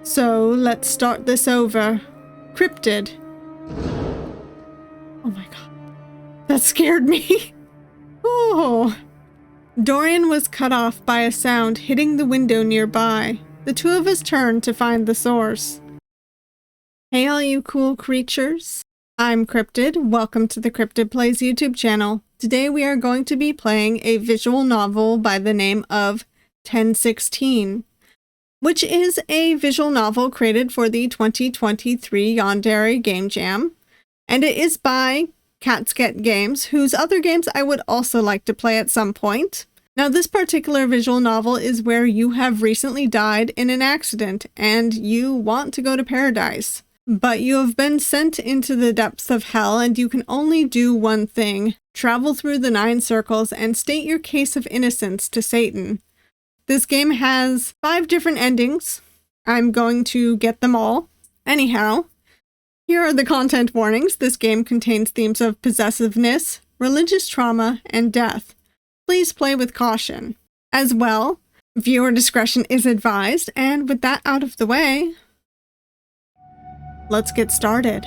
So let's start this over. Cryptid. Oh my god. That scared me. Oh. Dorian was cut off by a sound hitting the window nearby. The two of us turned to find the source. Hey all you cool creatures. I'm Cryptid. Welcome to the Cryptid Plays YouTube channel. Today we are going to be playing a visual novel by the name of 1016, which is a visual novel created for the 2023 Yandere Game Jam, and it is by Catsket Games, whose other games I would also like to play at some point. Now, this particular visual novel is where you have recently died in an accident and you want to go to paradise. But you have been sent into the depths of hell and you can only do one thing: travel through the 9 circles and state your case of innocence to Satan. This game has 5 different endings. I'm going to get them all. Anyhow, here are the content warnings. This game contains themes of possessiveness, religious trauma, and death. Please play with caution. As well, viewer discretion is advised, and with that out of the way, let's get started.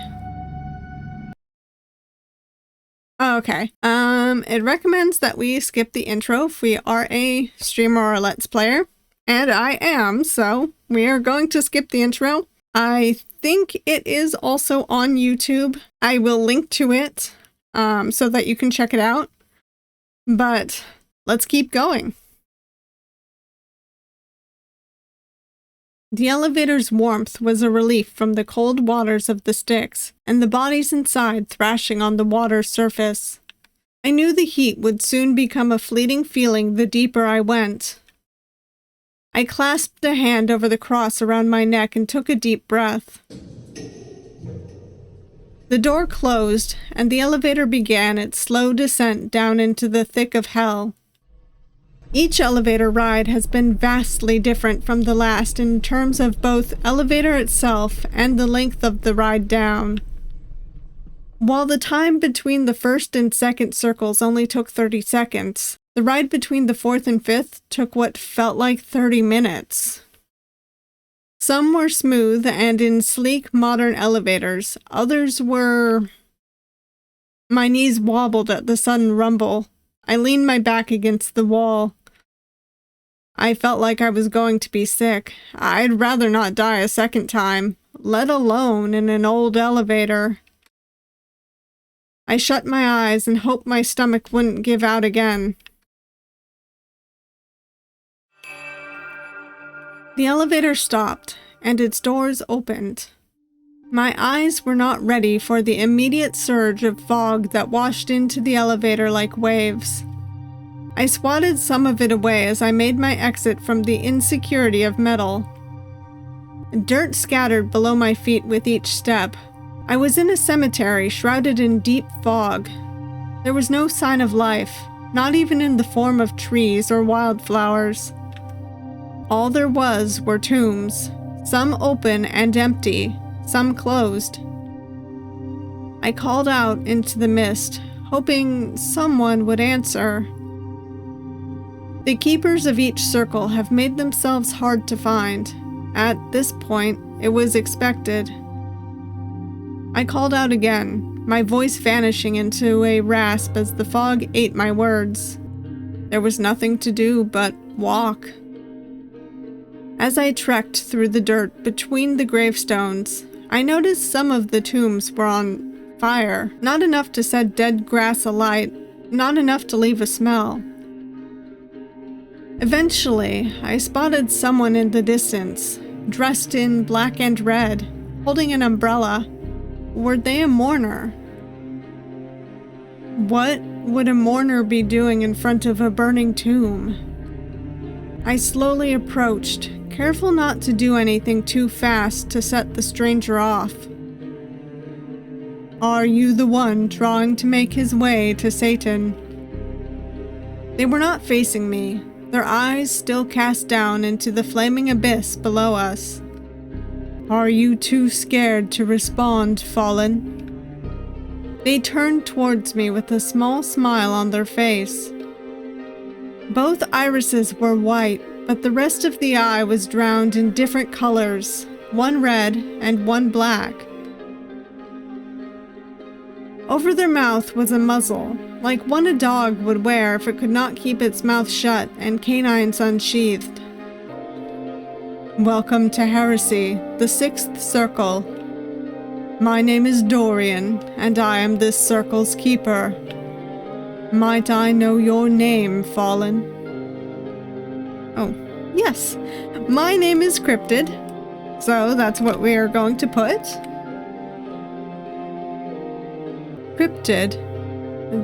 Okay, it recommends that we skip the intro if we are a streamer or a Let's Player, and I am, so we are going to skip the intro. I think it is also on YouTube. I will link to it, so that you can check it out, but let's keep going. The elevator's warmth was a relief from the cold waters of the Styx, and the bodies inside thrashing on the water's surface. I knew the heat would soon become a fleeting feeling the deeper I went. I clasped a hand over the cross around my neck and took a deep breath. The door closed, and the elevator began its slow descent down into the thick of hell. Each elevator ride has been vastly different from the last in terms of both elevator itself and the length of the ride down. While the time between the first and second circles only took 30 seconds, the ride between the fourth and fifth took what felt like 30 minutes. Some were smooth and in sleek modern elevators, others were... My knees wobbled at the sudden rumble. I leaned my back against the wall. I felt like I was going to be sick. I'd rather not die a second time, let alone in an old elevator. I shut my eyes and hoped my stomach wouldn't give out again. The elevator stopped, and its doors opened. My eyes were not ready for the immediate surge of fog that washed into the elevator like waves. I swatted some of it away as I made my exit from the insecurity of metal. Dirt scattered below my feet with each step. I was in a cemetery shrouded in deep fog. There was no sign of life, not even in the form of trees or wildflowers. All there was were tombs, some open and empty, some closed. I called out into the mist, hoping someone would answer. The keepers of each circle have made themselves hard to find. At this point, it was expected. I called out again, my voice vanishing into a rasp as the fog ate my words. There was nothing to do but walk. As I trekked through the dirt between the gravestones, I noticed some of the tombs were on fire, not enough to set dead grass alight, not enough to leave a smell. Eventually, I spotted someone in the distance, dressed in black and red, holding an umbrella. Were they a mourner? What would a mourner be doing in front of a burning tomb? I slowly approached, careful not to do anything too fast to set the stranger off. Are you the one trying to make his way to Satan? They were not facing me, their eyes still cast down into the flaming abyss below us. Are you too scared to respond, Fallen? They turned towards me with a small smile on their face. Both irises were white, but the rest of the eye was drowned in different colors, one red and one black. Over their mouth was a muzzle, like one a dog would wear if it could not keep its mouth shut and canines unsheathed. Welcome to Heresy, the Sixth Circle. My name is Dorian, and I am this circle's keeper. Might I know your name, Fallen? Oh, yes. My name is Cryptid, so that's what we are going to put. Cryptid.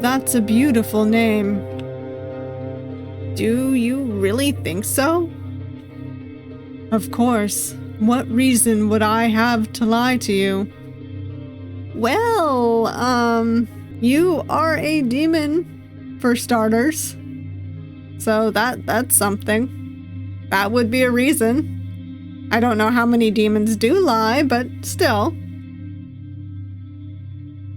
That's a beautiful name. Do you really think so? Of course. What reason would I have to lie to you? Well, you are a demon, for starters. So that's something. That would be a reason. I don't know how many demons do lie, but still.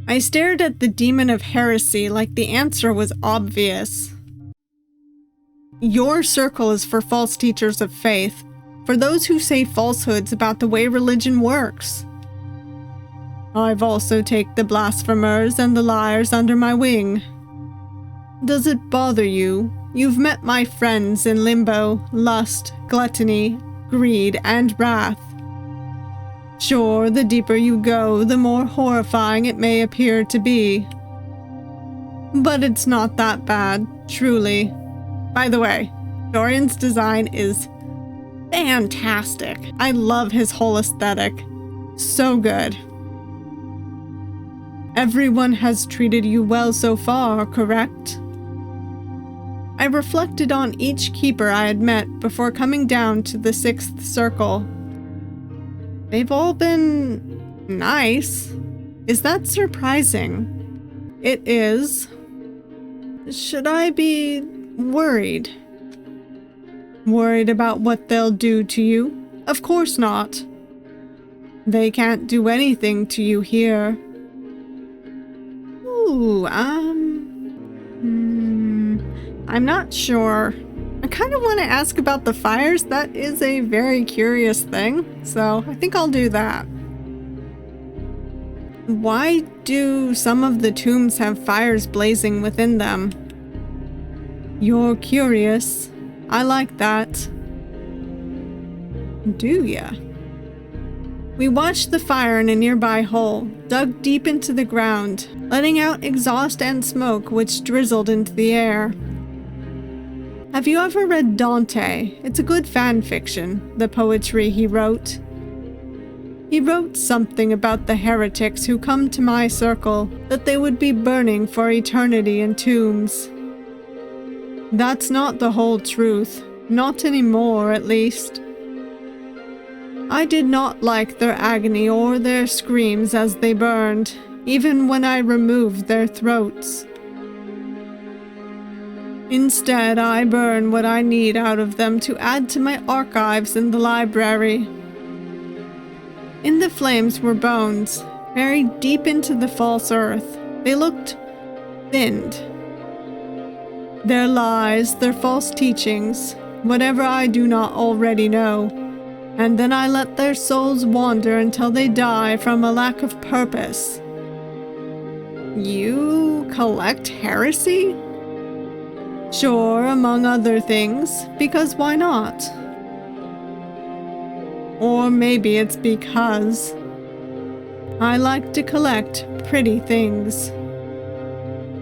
I stared at the demon of heresy like the answer was obvious. Your circle is for false teachers of faith, for those who say falsehoods about the way religion works. I've also taken the blasphemers and the liars under my wing. Does it bother you? You've met my friends in limbo, lust, gluttony, greed, and wrath. Sure, the deeper you go, the more horrifying it may appear to be. But it's not that bad, truly. By the way, Dorian's design is fantastic. I love his whole aesthetic. So good. Everyone has treated you well so far, correct? I reflected on each keeper I had met before coming down to the Sixth Circle. They've all been nice. Is that surprising? It is. Should I be worried? Worried about what they'll do to you? Of course not. They can't do anything to you here. Ooh, I'm not sure. I kind of want to ask about the fires. That is a very curious thing, so I think I'll do that. Why do some of the tombs have fires blazing within them? You're curious. I like that. Do ya? We watched the fire in a nearby hole, dug deep into the ground, letting out exhaust and smoke which drizzled into the air. Have you ever read Dante? It's a good fan fiction, the poetry he wrote. He wrote something about the heretics who come to my circle, that they would be burning for eternity in tombs. That's not the whole truth, not anymore at least. I did not like their agony or their screams as they burned, even when I removed their throats. Instead, I burn what I need out of them to add to my archives in the library. In the flames were bones, buried deep into the false earth. They looked thinned. Their lies, their false teachings, whatever I do not already know, and then I let their souls wander until they die from a lack of purpose. You collect heresy? Sure, among other things, because why not? Or maybe it's because I like to collect pretty things.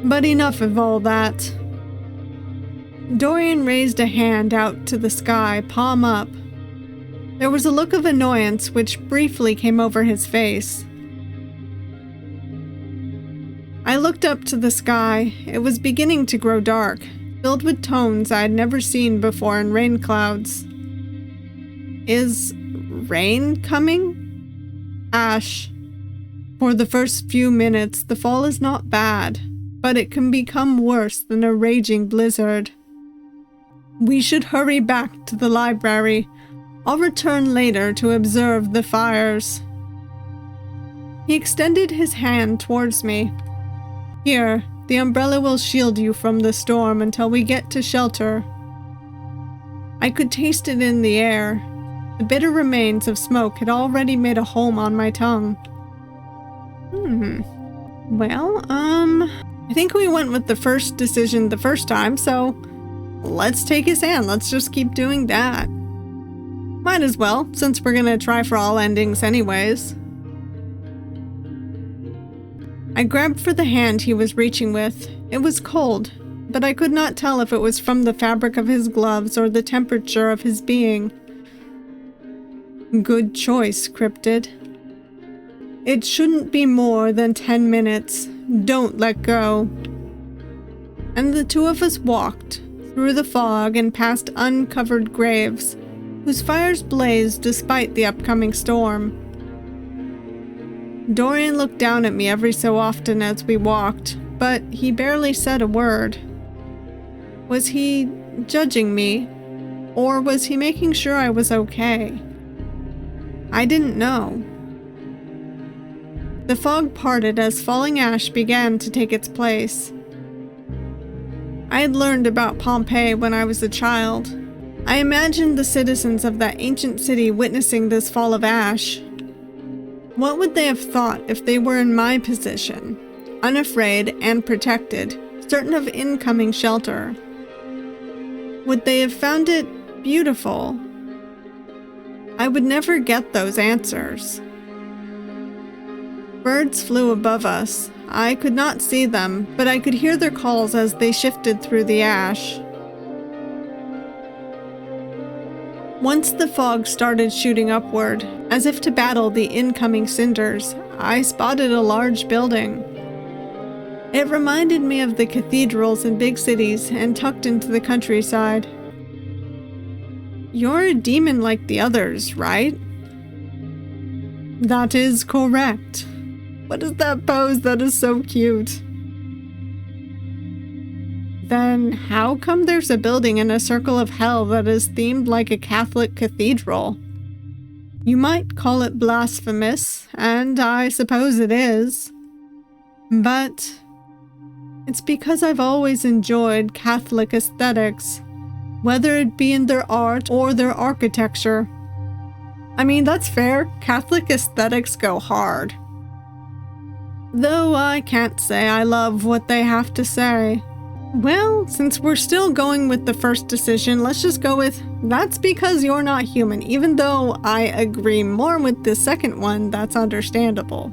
But enough of all that. Dorian raised a hand out to the sky, palm up. There was a look of annoyance which briefly came over his face. I looked up to the sky. It was beginning to grow dark, filled with tones I had never seen before in rain clouds. Is rain coming? Ash. For the first few minutes, the fall is not bad, but it can become worse than a raging blizzard. We should hurry back to the library. I'll return later to observe the fires. He extended his hand towards me. Here, the umbrella will shield you from the storm until we get to shelter. I could taste it in the air. The bitter remains of smoke had already made a home on my tongue. Well, I think we went with the first decision the first time, so let's take his hand. Let's just keep doing that. Might as well, since we're gonna try for all endings anyways. I grabbed for the hand he was reaching with. It was cold, but I could not tell if it was from the fabric of his gloves or the temperature of his being. Good choice, Cryptid. It shouldn't be more than 10 minutes. Don't let go. And the two of us walked through the fog and past uncovered graves, whose fires blazed despite the upcoming storm. Dorian looked down at me every so often as we walked, but he barely said a word. Was he judging me, or was he making sure I was okay? I didn't know. The fog parted as falling ash began to take its place. I had learned about Pompeii when I was a child. I imagined the citizens of that ancient city witnessing this fall of ash. What would they have thought if they were in my position, unafraid and protected, certain of incoming shelter? Would they have found it beautiful? I would never get those answers. Birds flew above us. I could not see them, but I could hear their calls as they shifted through the ash. Once the fog started shooting upward, as if to battle the incoming cinders, I spotted a large building. It reminded me of the cathedrals in big cities and tucked into the countryside. You're a demon like the others, right? That is correct. What is that pose? That is so cute. Then how come there's a building in a circle of hell that is themed like a Catholic cathedral? You might call it blasphemous, and I suppose it is. But it's because I've always enjoyed Catholic aesthetics, whether it be in their art or their architecture. I mean, that's fair. Catholic aesthetics go hard. Though I can't say I love what they have to say. Well, since we're still going with the first decision, let's just go with, that's because you're not human. Even though I agree more with the second one, that's understandable.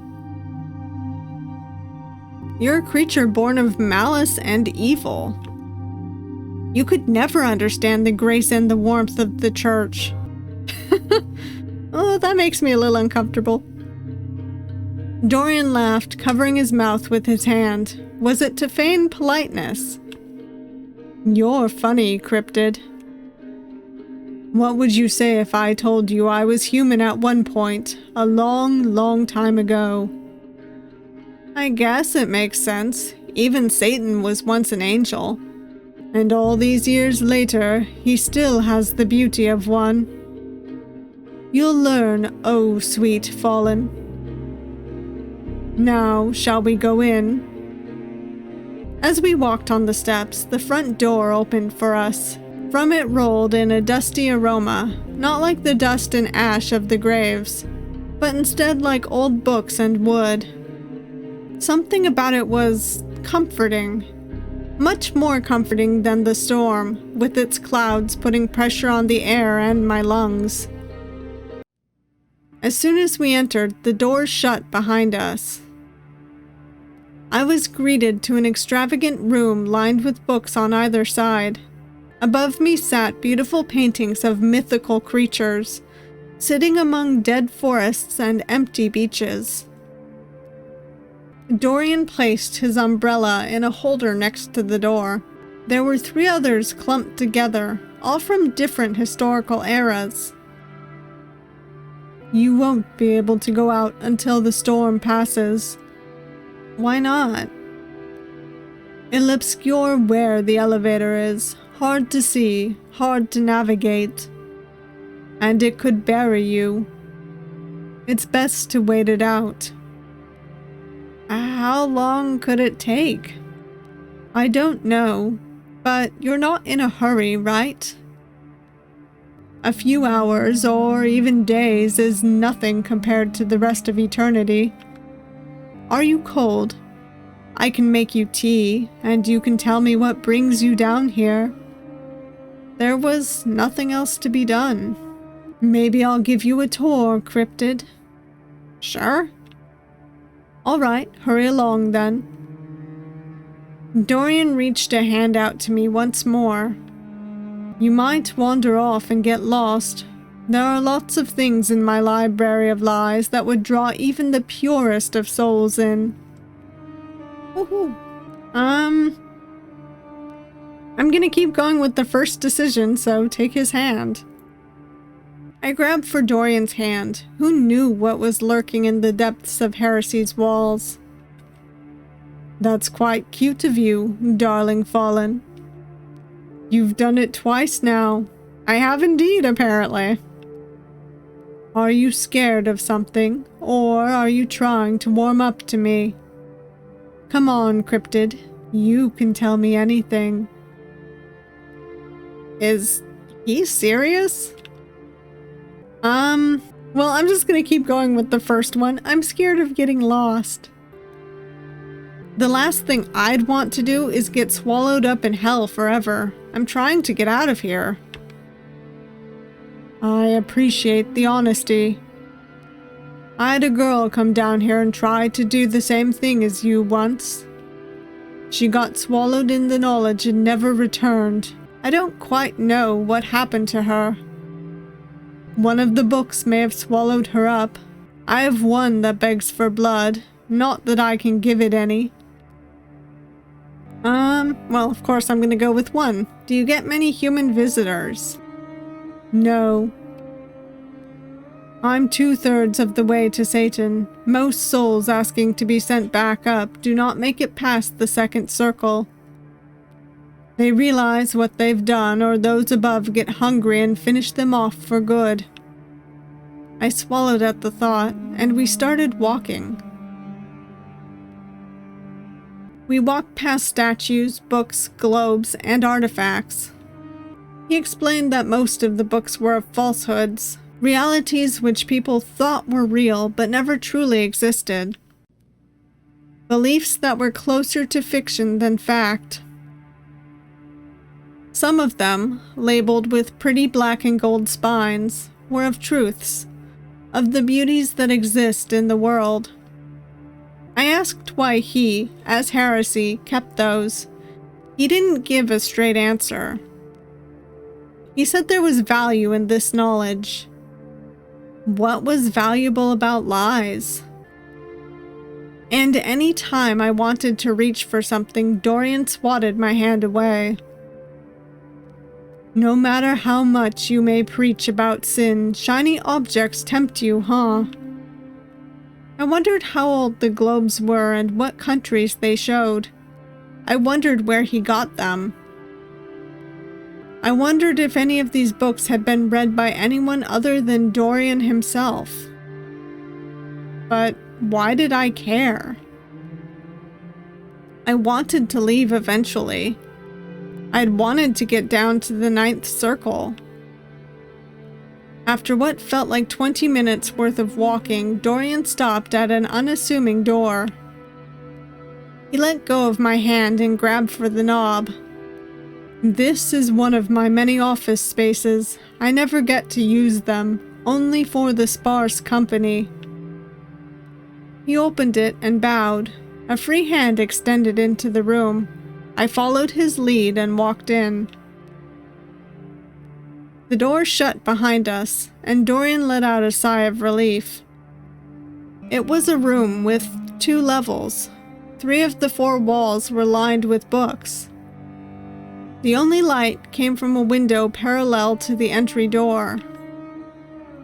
You're a creature born of malice and evil. You could never understand the grace and the warmth of the church. Oh, that makes me a little uncomfortable. Dorian laughed, covering his mouth with his hand. Was it to feign politeness? You're funny, Cryptid. What would you say if I told you I was human at one point, a long, long time ago? I guess it makes sense. Even Satan was once an angel. And all these years later, he still has the beauty of one. You'll learn, oh sweet fallen. Now, shall we go in? As we walked on the steps, the front door opened for us. From it rolled in a dusty aroma, not like the dust and ash of the graves, but instead like old books and wood. Something about it was comforting. Much more comforting than the storm, with its clouds putting pressure on the air and my lungs. As soon as we entered, the doors shut behind us. I was greeted to an extravagant room lined with books on either side. Above me sat beautiful paintings of mythical creatures, sitting among dead forests and empty beaches. Dorian placed his umbrella in a holder next to the door. There were 3 others clumped together, all from different historical eras. You won't be able to go out until the storm passes. Why not? It'll obscure where the elevator is. Hard to see, hard to navigate. And it could bury you. It's best to wait it out. How long could it take? I don't know, but you're not in a hurry, right? A few hours or even days is nothing compared to the rest of eternity. Are you cold? I can make you tea, and you can tell me what brings you down here. There was nothing else to be done. Maybe I'll give you a tour, cryptid. Sure. All right, hurry along then. Dorian reached a hand out to me once more. You might wander off and get lost. There are lots of things in my library of lies that would draw even the purest of souls in. Woohoo. I'm gonna keep going with the first decision, so take his hand. I grabbed for Dorian's hand. Who knew what was lurking in the depths of Heresy's walls? That's quite cute of you, darling Fallen. You've done it twice now. I have indeed, apparently. Are you scared of something, or are you trying to warm up to me? Come on, cryptid. You can tell me anything. Is he serious? Well, I'm just gonna keep going with the first one. I'm scared of getting lost. The last thing I'd want to do is get swallowed up in hell forever. I'm trying to get out of here. I appreciate the honesty. I had a girl come down here and try to do the same thing as you once. She got swallowed in the knowledge and never returned. I don't quite know what happened to her. One of the books may have swallowed her up. I have one that begs for blood, not that I can give it any. Well, of course I'm gonna go with one. Do you get many human visitors? No. I'm 2/3 of the way to Satan. Most souls asking to be sent back up do not make it past the second circle. They realize what they've done, or those above get hungry and finish them off for good. I swallowed at the thought, and we started walking. We walked past statues, books, globes, and artifacts. He explained that most of the books were of falsehoods, realities which people thought were real but never truly existed. Beliefs that were closer to fiction than fact. Some of them, labeled with pretty black and gold spines, were of truths, of the beauties that exist in the world. I asked why he, as Heresy, kept those. He didn't give a straight answer. He said there was value in this knowledge. What was valuable about lies? And any time I wanted to reach for something, Dorian swatted my hand away. No matter how much you may preach about sin, shiny objects tempt you, huh? I wondered how old the globes were and what countries they showed. I wondered where he got them. I wondered if any of these books had been read by anyone other than Dorian himself. But why did I care? I wanted to leave eventually. I'd wanted to get down to the 9th circle. After what felt like 20 minutes worth of walking, Dorian stopped at an unassuming door. He let go of my hand and grabbed for the knob. This is one of my many office spaces. I never get to use them, only for the sparse company. He opened it and bowed. A free hand extended into the room. I followed his lead and walked in. The door shut behind us, and Dorian let out a sigh of relief. It was a room with 2 levels. 3 of the 4 walls were lined with books. The only light came from a window parallel to the entry door.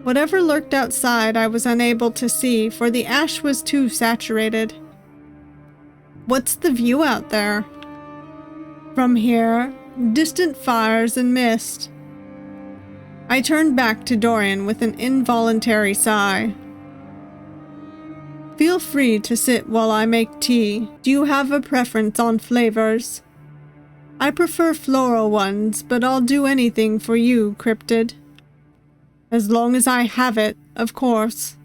Whatever lurked outside I was unable to see, for the ash was too saturated. What's the view out there? From here, distant fires and mist. I turned back to Dorian with an involuntary sigh. Feel free to sit while I make tea. Do you have a preference on flavors? I prefer floral ones, but I'll do anything for you, cryptid. As long as I have it, of course.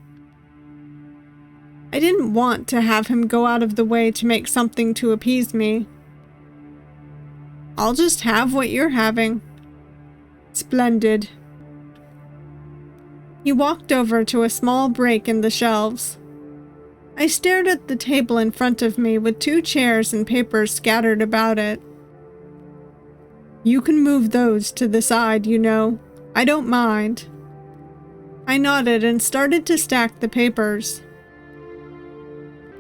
I didn't want to have him go out of the way to make something to appease me. I'll just have what you're having. Splendid. He walked over to a small break in the shelves. I stared at the table in front of me with 2 chairs and papers scattered about it. You can move those to the side, you know. I don't mind. I nodded and started to stack the papers.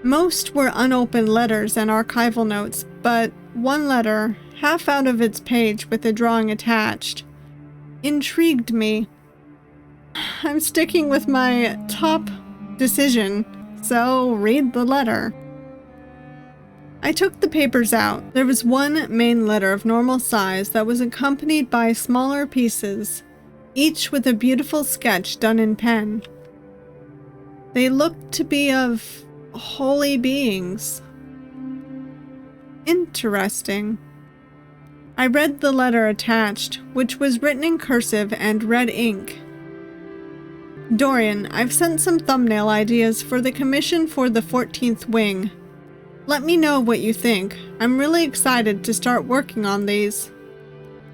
Most were unopened letters and archival notes, but one letter, half out of its page with a drawing attached, intrigued me. I'm sticking with my top decision, so read the letter. I took the papers out. There was one main letter of normal size that was accompanied by smaller pieces, each with a beautiful sketch done in pen. They looked to be of holy beings. Interesting. I read the letter attached, which was written in cursive and red ink. Dorian, I've sent some thumbnail ideas for the commission for the 14th wing. Let me know what you think. I'm really excited to start working on these.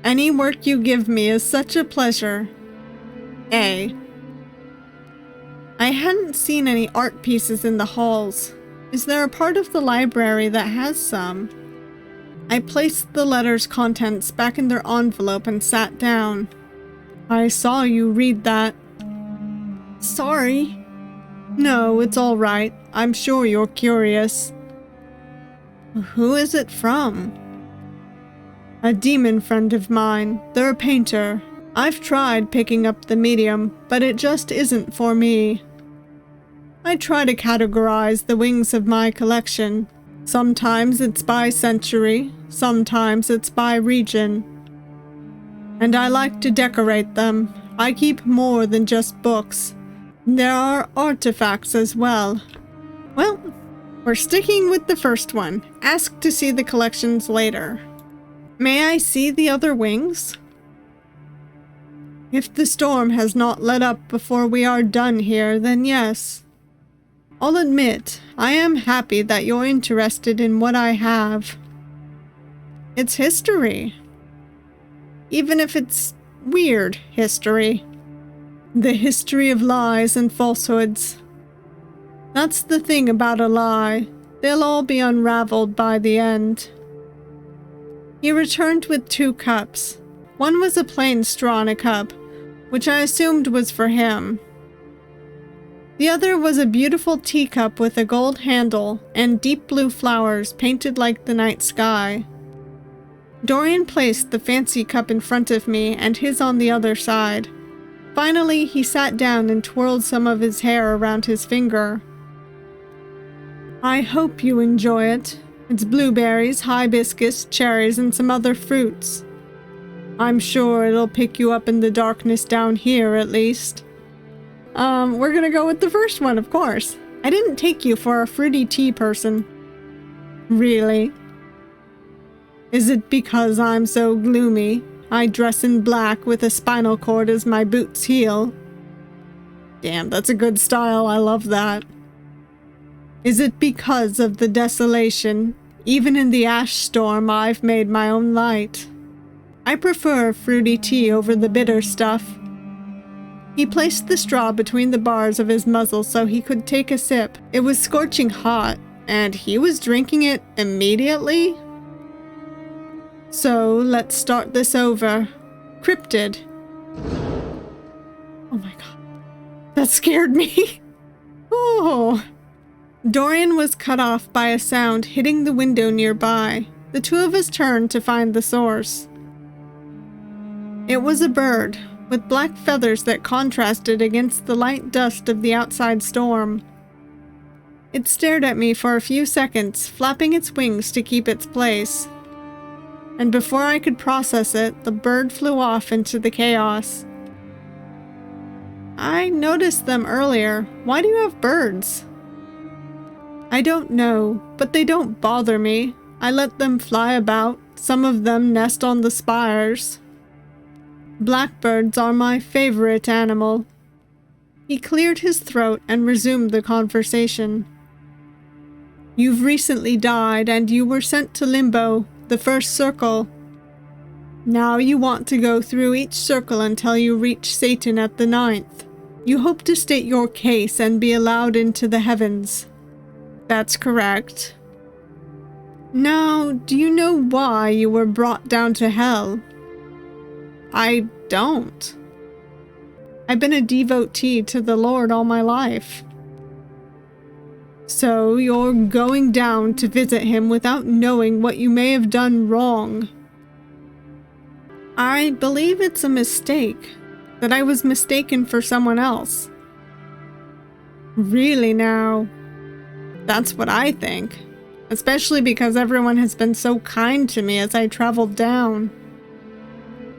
Any work you give me is such a pleasure. A. I hadn't seen any art pieces in the halls. Is there a part of the library that has some? I placed the letter's contents back in their envelope and sat down. I saw you read that. Sorry. No, it's all right. I'm sure you're curious. Who is it from? A demon friend of mine. They're a painter. I've tried picking up the medium, but it just isn't for me. I try to categorize the wings of my collection. Sometimes it's by century, sometimes it's by region. And I like to decorate them. I keep more than just books. There are artifacts as well. Well, we're sticking with the first one. Ask to see the collections later. May I see the other wings? If the storm has not let up before we are done here, then yes. I'll admit, I am happy that you're interested in what I have. It's history. Even if it's weird history. The history of lies and falsehoods. That's the thing about a lie. They'll all be unraveled by the end. He returned with 2 cups. One was a plain straw in a cup, which I assumed was for him. The other was a beautiful teacup with a gold handle and deep blue flowers painted like the night sky. Dorian placed the fancy cup in front of me and his on the other side. Finally, he sat down and twirled some of his hair around his finger. I hope you enjoy it. It's blueberries, hibiscus, cherries, and some other fruits. I'm sure it'll pick you up in the darkness down here, at least. We're gonna go with the first one, of course. I didn't take you for a fruity tea person. Really? Is it because I'm so gloomy? I dress in black with a spinal cord as my boots heel. Damn, that's a good style. I love that. Is it because of the desolation? Even in the ash storm, I've made my own light. I prefer fruity tea over the bitter stuff. He placed the straw between the bars of his muzzle so he could take a sip. It was scorching hot, and he was drinking it immediately? So, let's start this over. Cryptid. Oh my god. That scared me. Oh. Dorian was cut off by a sound hitting the window nearby. The 2 of us turned to find the source. It was a bird, with black feathers that contrasted against the light dust of the outside storm. It stared at me for a few seconds, flapping its wings to keep its place. And before I could process it, the bird flew off into the chaos. I noticed them earlier. Why do you have birds? I don't know, but they don't bother me. I let them fly about. Some of them nest on the spires. Blackbirds are my favorite animal." He cleared his throat and resumed the conversation. "You've recently died and you were sent to Limbo, the first circle. Now you want to go through each circle until you reach Satan at the 9th. You hope to state your case and be allowed into the heavens." "That's correct." "Now, do you know why you were brought down to hell?" "I don't. I've been a devotee to the Lord all my life." "So you're going down to visit him without knowing what you may have done wrong?" "I believe it's a mistake, that I was mistaken for someone else." "Really now?" "That's what I think, especially because everyone has been so kind to me as I traveled down."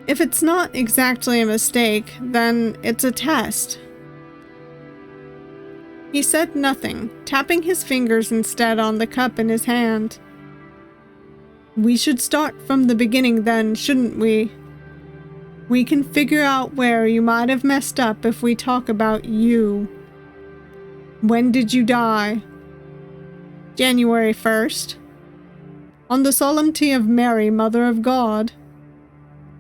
"If it's not exactly a mistake, then it's a test." He said nothing, tapping his fingers instead on the cup in his hand. "We should start from the beginning then, shouldn't we? We can figure out where you might have messed up if we talk about you. When did you die?" "January 1st. "On the solemnity of Mary, Mother of God?"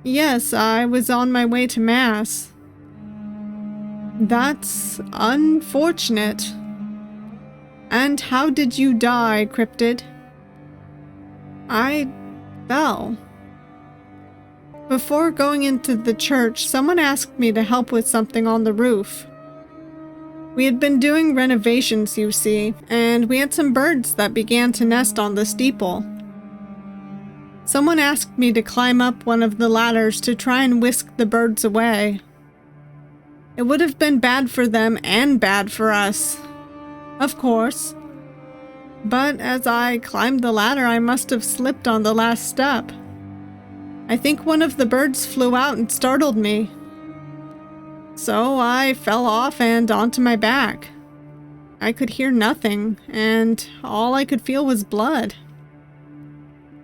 "Yes, I was on my way to Mass." "That's unfortunate. And how did you die, Cryptid?" "I fell. Before going into the church, someone asked me to help with something on the roof. We had been doing renovations, you see, and we had some birds that began to nest on the steeple. Someone asked me to climb up one of the ladders to try and whisk the birds away. It would have been bad for them and bad for us, of course. But as I climbed the ladder, I must have slipped on the last step. I think one of the birds flew out and startled me. So I fell off and onto my back. I could hear nothing, and all I could feel was blood.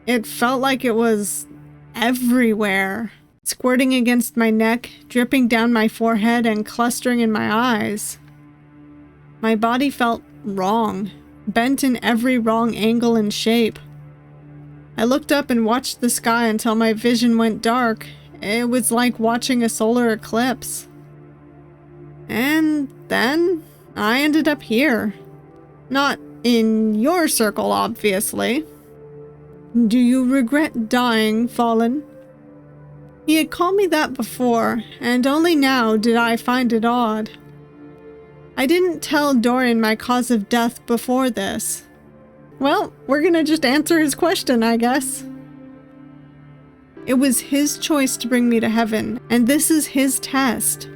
It felt like it was everywhere, squirting against my neck, dripping down my forehead, and clustering in my eyes. My body felt wrong, bent in every wrong angle and shape. I looked up and watched the sky until my vision went dark. It was like watching a solar eclipse. And then I ended up here. Not in your circle, obviously." "Do you regret dying, Fallen?" He had called me that before, and only now did I find it odd. I didn't tell Dorian my cause of death before this. Well, we're gonna just answer his question, I guess. It was his choice to bring me to heaven, and this is his test.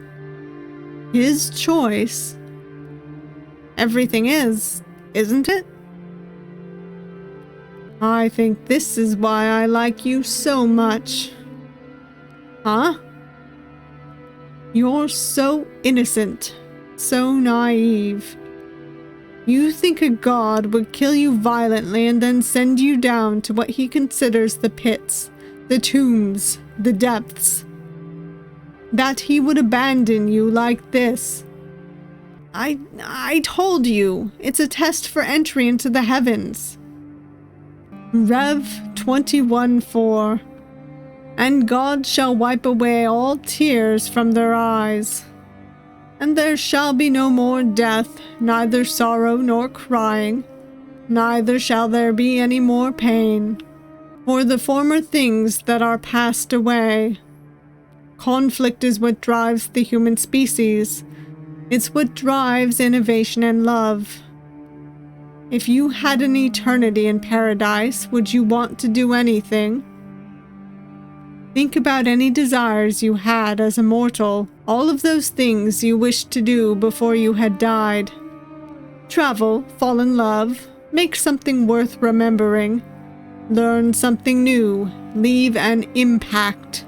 His choice. Everything is, isn't it? I think this is why I like you so much. Huh? You're so innocent, so naive. You think a god would kill you violently and then send you down to what he considers the pits, the tombs, the depths. That he would abandon you like this. I told you, it's a test for entry into the heavens. Rev 21:4. And God shall wipe away all tears from their eyes. And there shall be no more death, neither sorrow nor crying, neither shall there be any more pain. For the former things that are passed away. Conflict is what drives the human species. It's what drives innovation and love. If you had an eternity in paradise, would you want to do anything? Think about any desires you had as a mortal, all of those things you wished to do before you had died. Travel, fall in love, make something worth remembering, learn something new, leave an impact.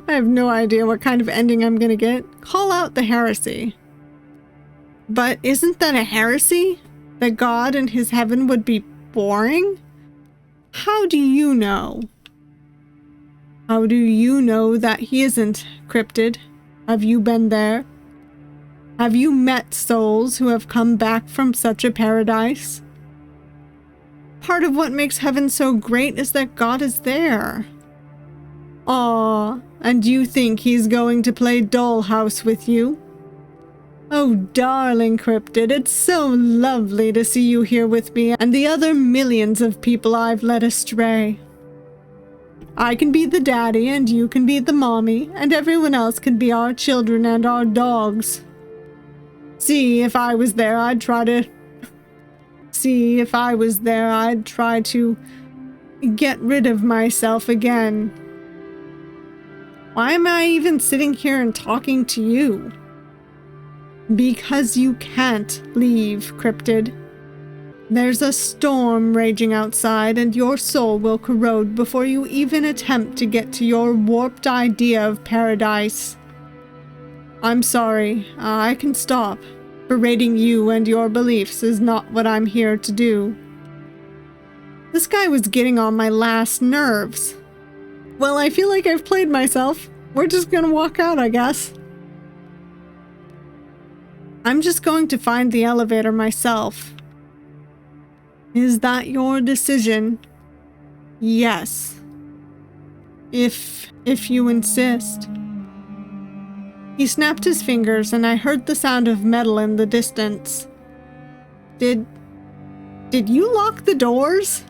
I have no idea what kind of ending I'm gonna get. Call out the heresy. But isn't that a heresy? That God and his heaven would be boring? How do you know? How do you know that he isn't cryptid? Have you been there? Have you met souls who have come back from such a paradise? Part of what makes heaven so great is that God is there. Aw, and you think he's going to play dollhouse with you? Oh, darling cryptid, it's so lovely to see you here with me and the other millions of people I've led astray. I can be the daddy and you can be the mommy, and everyone else can be our children and our dogs. See, if I was there, I'd try to get rid of myself again. Why am I even sitting here and talking to you? Because you can't leave, cryptid. There's a storm raging outside, and your soul will corrode before you even attempt to get to your warped idea of paradise. I'm sorry, I can stop. Berating you and your beliefs is not what I'm here to do. This guy was getting on my last nerves. Well, I feel like I've played myself. We're just gonna walk out, I guess. I'm just going to find the elevator myself. Is that your decision? Yes. If you insist. He snapped his fingers and I heard the sound of metal in the distance. Did you lock the doors?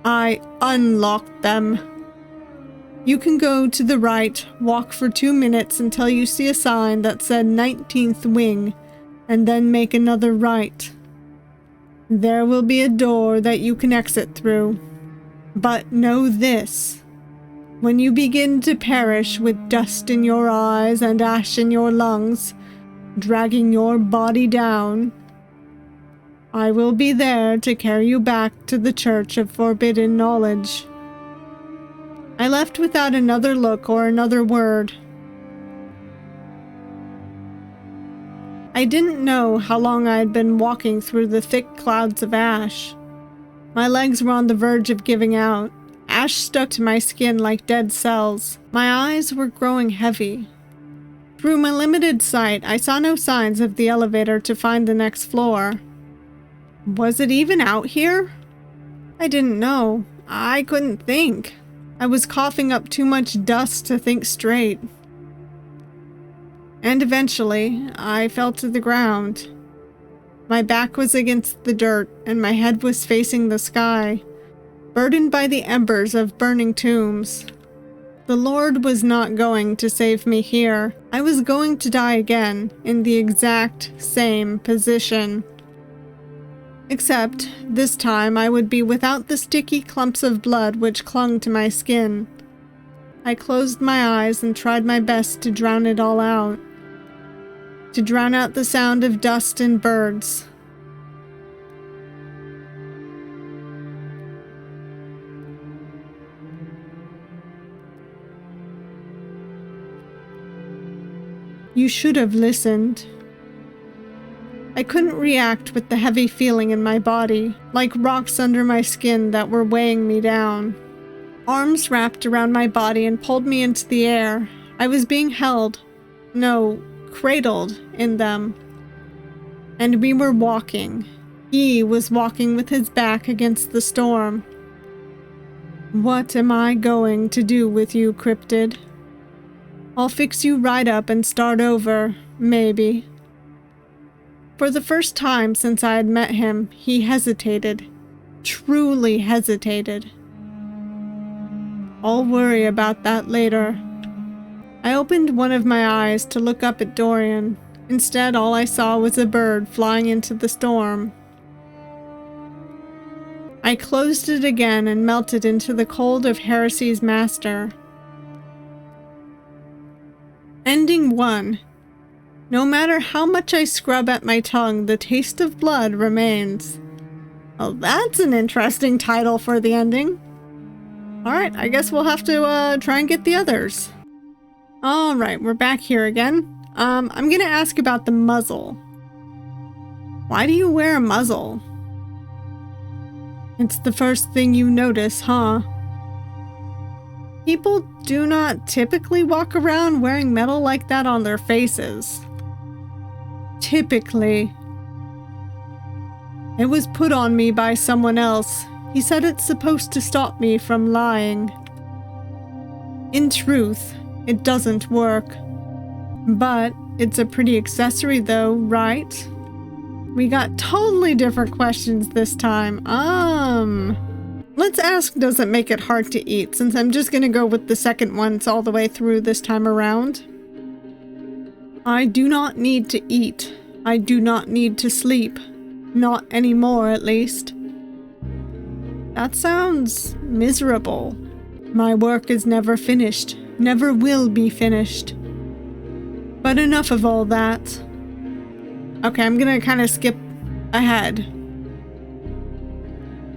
I unlocked them. You can go to the right, walk for 2 minutes until you see a sign that said 19th Wing, and then make another right. There will be a door that you can exit through. But know this. When you begin to perish with dust in your eyes and ash in your lungs, dragging your body down, I will be there to carry you back to the Church of Forbidden Knowledge. I left without another look or another word. I didn't know how long I had been walking through the thick clouds of ash. My legs were on the verge of giving out. Ash stuck to my skin like dead cells. My eyes were growing heavy. Through my limited sight, I saw no signs of the elevator to find the next floor. Was it even out here? I didn't know. I couldn't think. I was coughing up too much dust to think straight. And eventually, I fell to the ground. My back was against the dirt, and my head was facing the sky, burdened by the embers of burning tombs. The Lord was not going to save me here. I was going to die again, in the exact same position. Except, this time I would be without the sticky clumps of blood which clung to my skin. I closed my eyes and tried my best to drown it all out. To drown out the sound of dust and birds. You should have listened. I couldn't react with the heavy feeling in my body, like rocks under my skin that were weighing me down. Arms wrapped around my body and pulled me into the air. I was being held, no, cradled in them. And we were walking. He was walking with his back against the storm. What am I going to do with you, cryptid? I'll fix you right up and start over, maybe. For the first time since I had met him, he hesitated. Truly hesitated. I'll worry about that later. I opened one of my eyes to look up at Dorian. Instead, all I saw was a bird flying into the storm. I closed it again and melted into the cold of Heresy's master. Ending 1. No matter how much I scrub at my tongue, the taste of blood remains. Well, that's an interesting title for the ending. Alright, I guess we'll have to try and get the others. Alright, we're back here again. I'm gonna ask about the muzzle. Why do you wear a muzzle? It's the first thing you notice, huh? People do not typically walk around wearing metal like that on their faces. Typically. It was put on me by someone else. He said it's supposed to stop me from lying. In truth, it doesn't work. But it's a pretty accessory though, right? We got totally different questions this time. Let's ask, does it make it hard to eat? Since I'm just gonna go with the second ones all the way through this time around. I do not need to eat. I do not need to sleep. Not anymore, at least. That sounds miserable. My work is never finished. Never will be finished. But enough of all that. Okay, I'm gonna kind of skip ahead.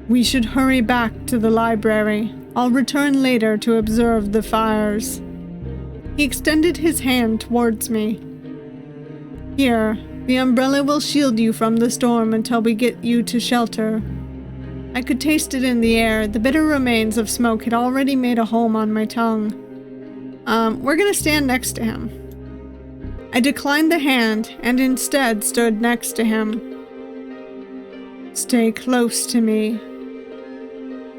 We should hurry back to the library. I'll return later to observe the fires. He extended his hand towards me. Here, the umbrella will shield you from the storm until we get you to shelter. I could taste it in the air. The bitter remains of smoke had already made a home on my tongue. We're gonna stand next to him. I declined the hand and instead stood next to him. Stay close to me.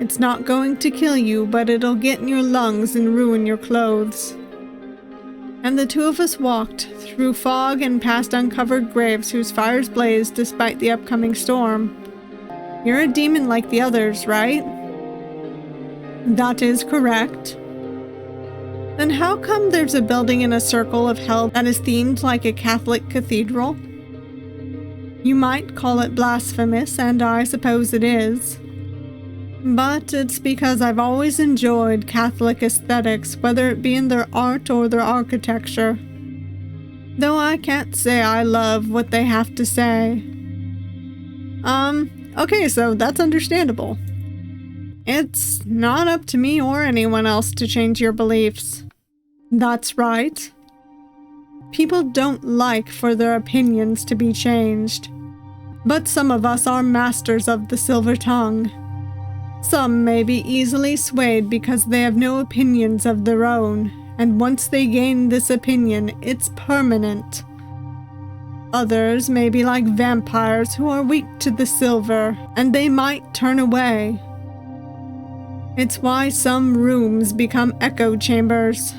It's not going to kill you, but it'll get in your lungs and ruin your clothes. And the two of us walked through fog and past uncovered graves whose fires blazed despite the upcoming storm. You're a demon like the others, right? That is correct. Then how come there's a building in a circle of hell that is themed like a Catholic cathedral? You might call it blasphemous, and I suppose it is. But it's because I've always enjoyed Catholic aesthetics, whether it be in their art or their architecture. Though I can't say I love what they have to say. Okay, so that's understandable. It's not up to me or anyone else to change your beliefs. That's right. People don't like for their opinions to be changed. But some of us are masters of the silver tongue. Some may be easily swayed because they have no opinions of their own, and once they gain this opinion, it's permanent. Others may be like vampires who are weak to the silver, and they might turn away. It's why some rooms become echo chambers.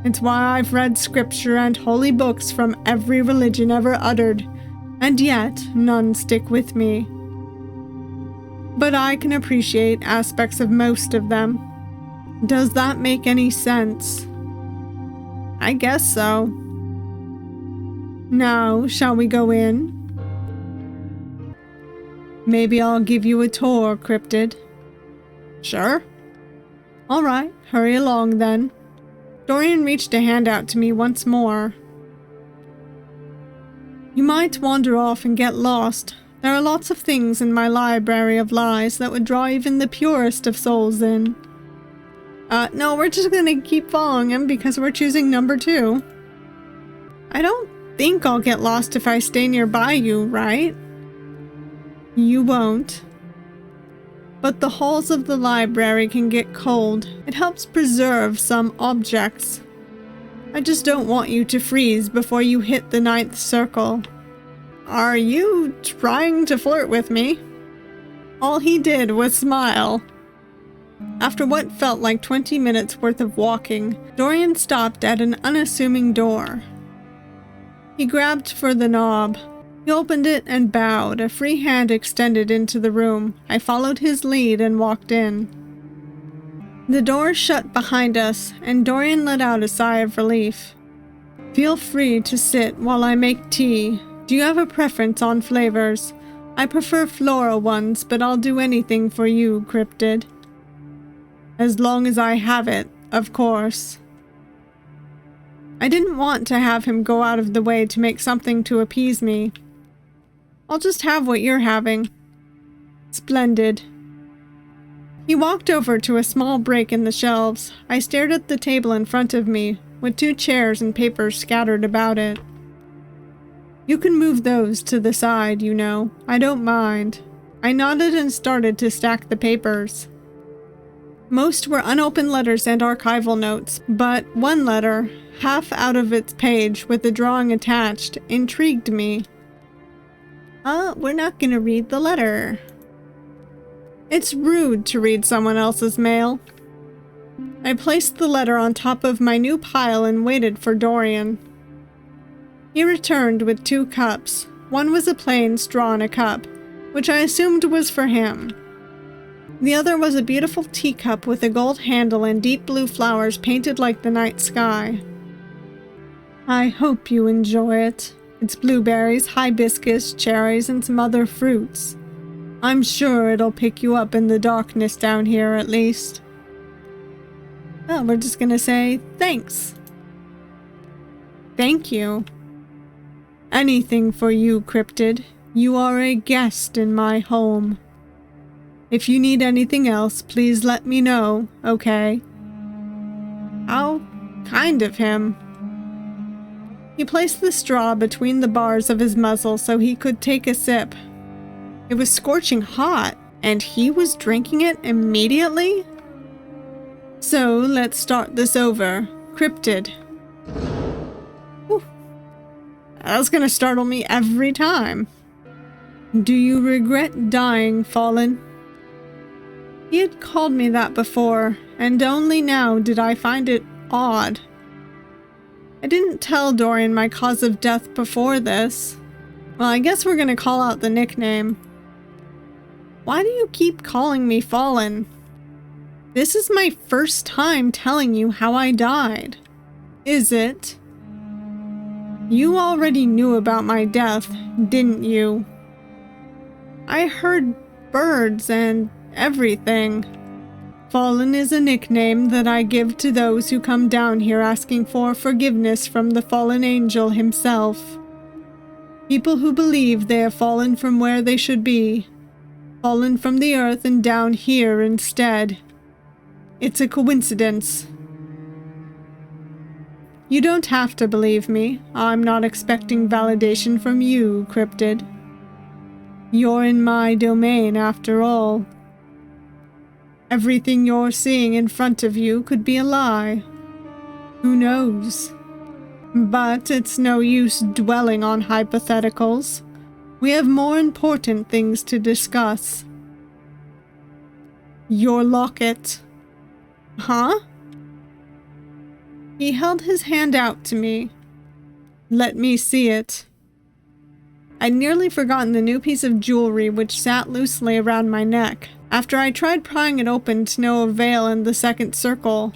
It's why I've read scripture and holy books from every religion ever uttered, and yet none stick with me. But I can appreciate aspects of most of them. Does that make any sense? I guess so. Now, shall we go in? Maybe I'll give you a tour, Cryptid. Sure. Alright, hurry along then. Dorian reached a hand out to me once more. You might wander off and get lost. There are lots of things in my library of lies that would draw even the purest of souls in. No, we're just gonna keep following him because we're choosing number 2. I don't think I'll get lost if I stay nearby you, right? You won't. But the halls of the library can get cold. It helps preserve some objects. I just don't want you to freeze before you hit the 9th circle. Are you trying to flirt with me? All he did was smile. After what felt like 20 minutes worth of walking, Dorian stopped at an unassuming door. He grabbed for the knob. He opened it and bowed, a free hand extended into the room. I followed his lead and walked in. The door shut behind us, and Dorian let out a sigh of relief. Feel free to sit while I make tea. Do you have a preference on flavors? I prefer floral ones, but I'll do anything for you, Cryptid. As long as I have it, of course. I didn't want to have him go out of the way to make something to appease me. I'll just have what you're having. Splendid. He walked over to a small break in the shelves. I stared at the table in front of me, with 2 chairs and papers scattered about it. You can move those to the side, you know. I don't mind. I nodded and started to stack the papers. Most were unopened letters and archival notes, but one letter, half out of its page with a drawing attached, intrigued me. We're not gonna read the letter. It's rude to read someone else's mail. I placed the letter on top of my new pile and waited for Dorian. He returned with 2 cups. One was a plain straw in a cup, which I assumed was for him. The other was a beautiful teacup with a gold handle and deep blue flowers painted like the night sky. I hope you enjoy it. It's blueberries, hibiscus, cherries, and some other fruits. I'm sure it'll pick you up in the darkness down here, at least. Well, we're just gonna say thanks. Thank you. Anything for you, Cryptid. You are a guest in my home. If you need anything else, please let me know, okay? How kind of him. He placed the straw between the bars of his muzzle so he could take a sip. It was scorching hot, and he was drinking it immediately? So, let's start this over. Cryptid. Whew. That's gonna startle me every time. Do you regret dying, Fallen? He had called me that before, and only now did I find it odd. I didn't tell Dorian my cause of death before this. Well, I guess we're gonna call out the nickname. Why do you keep calling me Fallen? This is my first time telling you how I died. Is it? You already knew about my death, didn't you? I heard birds and everything. Fallen is a nickname that I give to those who come down here asking for forgiveness from the fallen angel himself. People who believe they have fallen from where they should be. Fallen from the earth and down here instead. It's a coincidence. You don't have to believe me. I'm not expecting validation from you, Cryptid. You're in my domain after all. Everything you're seeing in front of you could be a lie. Who knows? But it's no use dwelling on hypotheticals. We have more important things to discuss. Your locket. Huh? He held his hand out to me. Let me see it. I'd nearly forgotten the new piece of jewelry which sat loosely around my neck. After I tried prying it open to no avail in the second circle.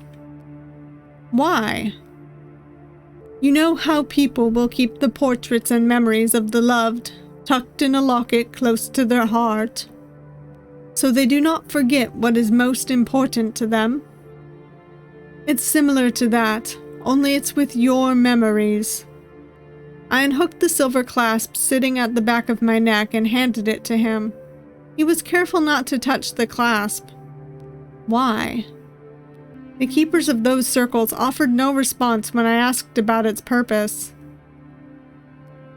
Why? You know how people will keep the portraits and memories of the loved tucked in a locket close to their heart, so they do not forget what is most important to them? It's similar to that, only it's with your memories. I unhooked the silver clasp sitting at the back of my neck and handed it to him. He was careful not to touch the clasp. Why? The keepers of those circles offered no response when I asked about its purpose.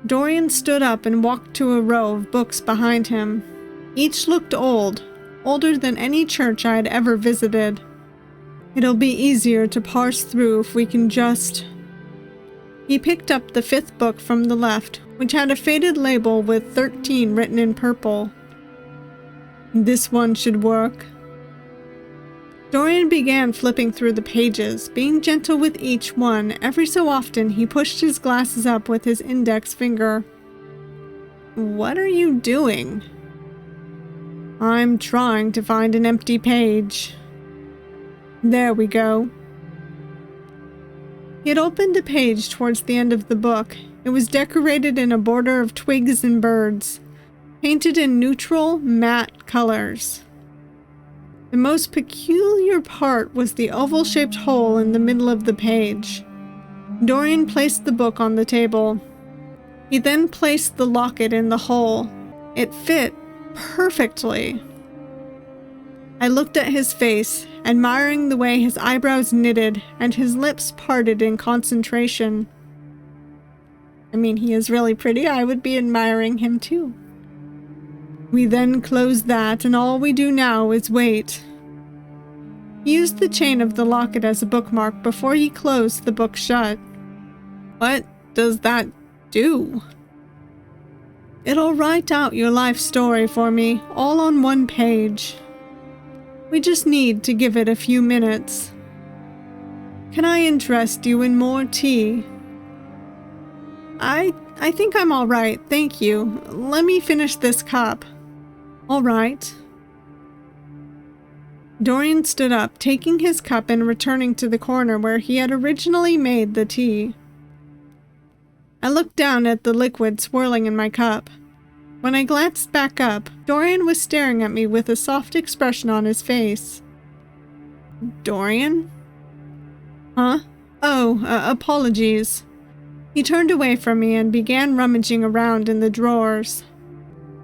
Dorian stood up and walked to a row of books behind him. Each looked old, older than any church I had ever visited. It'll be easier to parse through if we can just... He picked up the 5th book from the left, which had a faded label with 13 written in purple. This one should work. Dorian began flipping through the pages, being gentle with each one. Every so often, he pushed his glasses up with his index finger. What are you doing? I'm trying to find an empty page. There we go. He had opened a page towards the end of the book. It was decorated in a border of twigs and birds, painted in neutral, matte colors. The most peculiar part was the oval-shaped hole in the middle of the page. Dorian placed the book on the table. He then placed the locket in the hole. It fit perfectly. I looked at his face, admiring the way his eyebrows knitted and his lips parted in concentration. I mean, he is really pretty. I would be admiring him too. We then closed that, and all we do now is wait. He used the chain of the locket as a bookmark before he closed the book shut. What does that do? It'll write out your life story for me, all on one page. We just need to give it a few minutes. Can I interest you in more tea? I think I'm all right, thank you. Let me finish this cup. All right. Dorian stood up, taking his cup and returning to the corner where he had originally made the tea. I looked down at the liquid swirling in my cup. When I glanced back up, Dorian was staring at me with a soft expression on his face. Dorian? Huh? Oh, apologies. He turned away from me and began rummaging around in the drawers.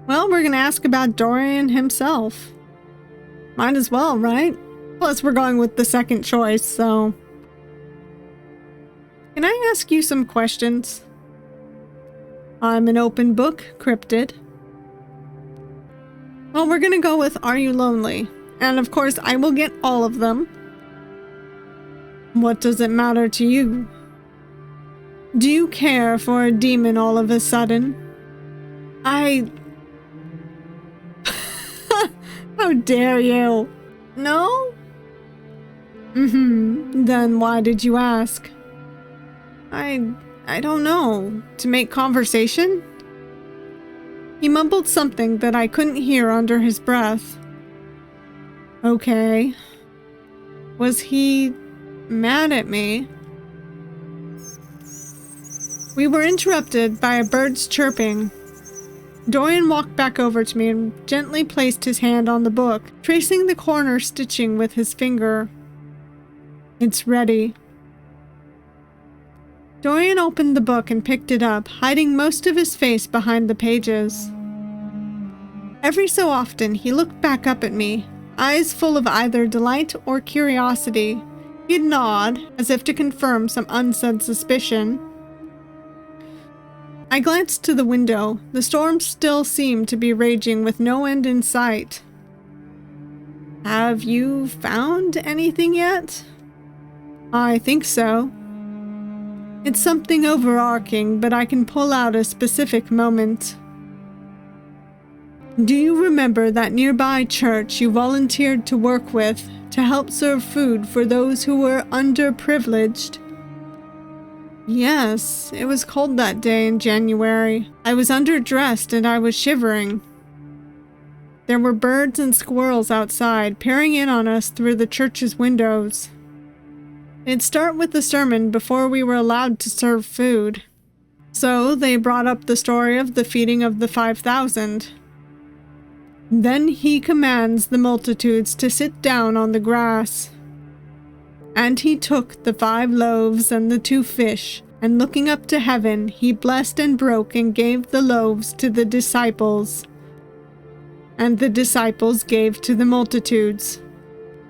Well, we're gonna ask about Dorian himself. Might as well, right? Plus, we're going with the second choice, so... Can I ask you some questions? I'm an open book, cryptid. Well, we're gonna go with Are You Lonely? And of course, I will get all of them. What does it matter to you? Do you care for a demon all of a sudden? How dare you? No? Then why did you ask? I don't know. To make conversation? He mumbled something that I couldn't hear under his breath. Okay. Was he mad at me? We were interrupted by a bird's chirping. Dorian walked back over to me and gently placed his hand on the book, tracing the corner stitching with his finger. It's ready. Dorian opened the book and picked it up, hiding most of his face behind the pages. Every so often, he looked back up at me, eyes full of either delight or curiosity. He'd nod, as if to confirm some unsaid suspicion. I glanced to the window. The storm still seemed to be raging with no end in sight. Have you found anything yet? I think so. It's something overarching, but I can pull out a specific moment. Do you remember that nearby church you volunteered to work with to help serve food for those who were underprivileged? Yes, it was cold that day in January. I was underdressed and I was shivering. There were birds and squirrels outside, peering in on us through the church's windows. They'd start with the sermon before we were allowed to serve food. So they brought up the story of the feeding of the 5,000. Then he commands the multitudes to sit down on the grass. And he took the 5 loaves and the 2 fish, and looking up to heaven, he blessed and broke and gave the loaves to the disciples. And the disciples gave to the multitudes.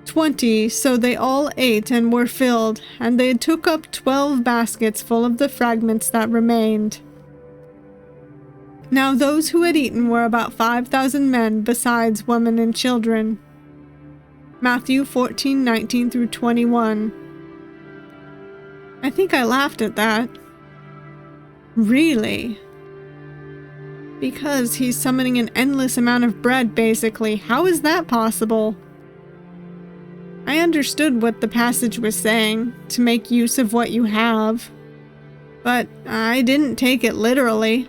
20, so they all ate and were filled, and they took up 12 baskets full of the fragments that remained. Now those who had eaten were about 5,000 men, besides women and children. Matthew 14:19 through 21. I think I laughed at that. Really? Because he's summoning an endless amount of bread, basically. How is that possible? I understood what the passage was saying, to make use of what you have. But I didn't take it literally.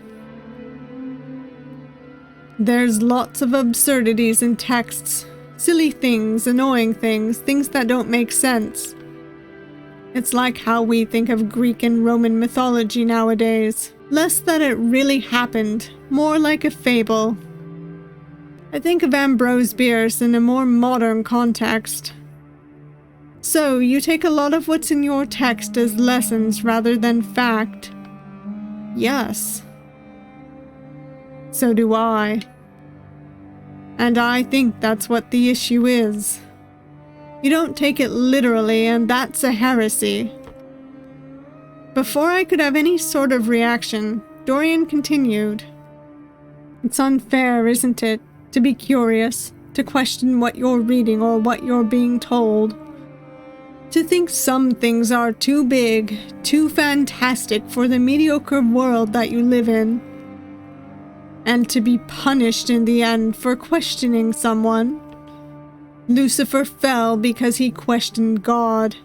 There's lots of absurdities in texts. Silly things, annoying things, things that don't make sense. It's like how we think of Greek and Roman mythology nowadays. Less that it really happened, more like a fable. I think of Ambrose Bierce in a more modern context. So, you take a lot of what's in your text as lessons rather than fact. Yes. So do I. And I think that's what the issue is. You don't take it literally, and that's a heresy. Before I could have any sort of reaction, Dorian continued. It's unfair, isn't it, to be curious, to question what you're reading or what you're being told, To think some things are too big, too fantastic for the mediocre world that you live in. And to be punished in the end for questioning someone. Lucifer fell because he questioned God.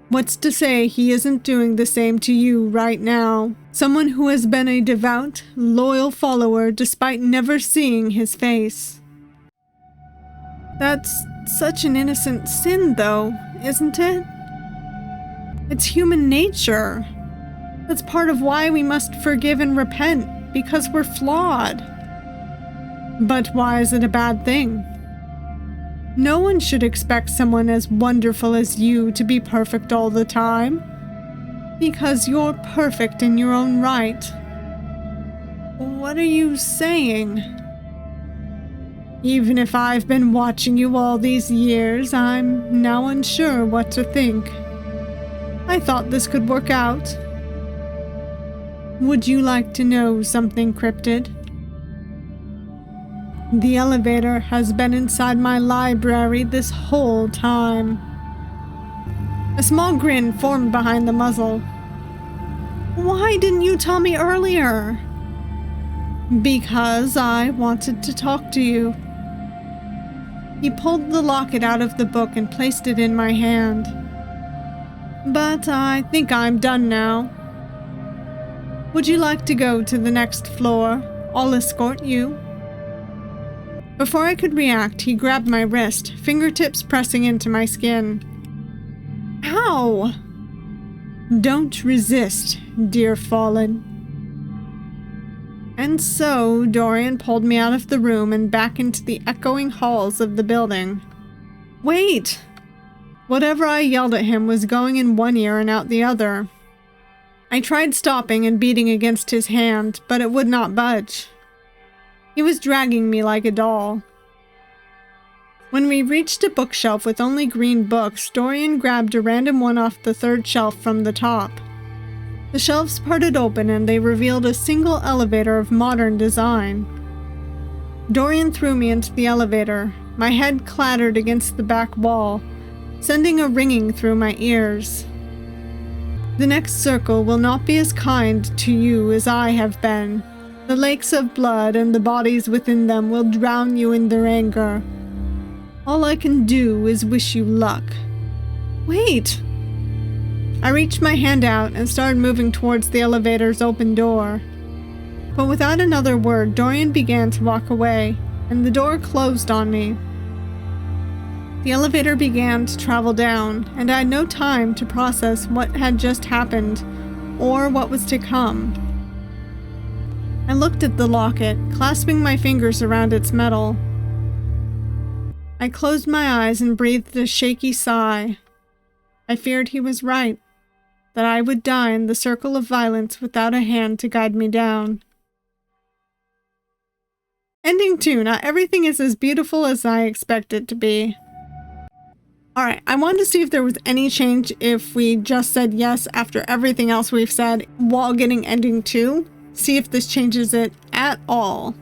What's to say he isn't doing the same to you right now? Someone who has been a devout, loyal follower despite never seeing his face. That's such an innocent sin, though, isn't it? It's human nature. That's part of why we must forgive and repent, because we're flawed. But why is it a bad thing? No one should expect someone as wonderful as you to be perfect all the time, because you're perfect in your own right. What are you saying? Even if I've been watching you all these years, I'm now unsure what to think. I thought this could work out. Would you like to know something, Cryptid? The elevator has been inside my library this whole time. A small grin formed behind the muzzle. Why didn't you tell me earlier? Because I wanted to talk to you. He pulled the locket out of the book and placed it in my hand. But I think I'm done now. Would you like to go to the next floor? I'll escort you. Before I could react, he grabbed my wrist, fingertips pressing into my skin. Ow! Don't resist, dear fallen. And so, Dorian pulled me out of the room and back into the echoing halls of the building. Wait! Whatever I yelled at him was going in one ear and out the other. I tried stopping and beating against his hand, but it would not budge. He was dragging me like a doll. When we reached a bookshelf with only green books, Dorian grabbed a random one off the third shelf from the top. The shelves parted open and they revealed a single elevator of modern design. Dorian threw me into the elevator. My head clattered against the back wall, sending a ringing through my ears. The next circle will not be as kind to you as I have been. The lakes of blood and the bodies within them will drown you in their anger. All I can do is wish you luck. Wait! I reached my hand out and started moving towards the elevator's open door. But without another word, Dorian began to walk away, and the door closed on me. The elevator began to travel down, and I had no time to process what had just happened, or what was to come. I looked at the locket, clasping my fingers around its metal. I closed my eyes and breathed a shaky sigh. I feared he was right, that I would die in the circle of violence without a hand to guide me down. Ending 2. Not everything is as beautiful as I expect it to be. Alright, I wanted to see if there was any change if we just said yes after everything else we've said while getting ending 2. See if this changes it at all.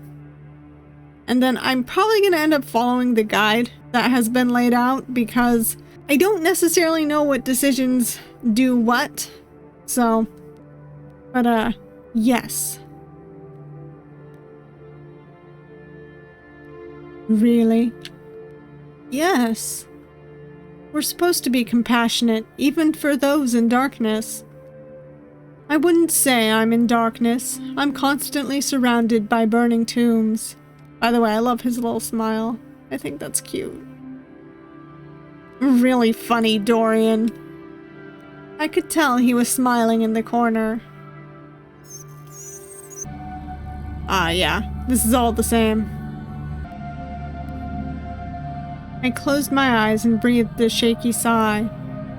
And then I'm probably going to end up following the guide that has been laid out because I don't necessarily know what decisions do what. So, but yes. Really? Yes. We're supposed to be compassionate, even for those in darkness. I wouldn't say I'm in darkness. I'm constantly surrounded by burning tombs. By the way, I love his little smile. I think that's cute. Really funny, Dorian. I could tell he was smiling in the corner. Ah, yeah. This is all the same. I closed my eyes and breathed a shaky sigh.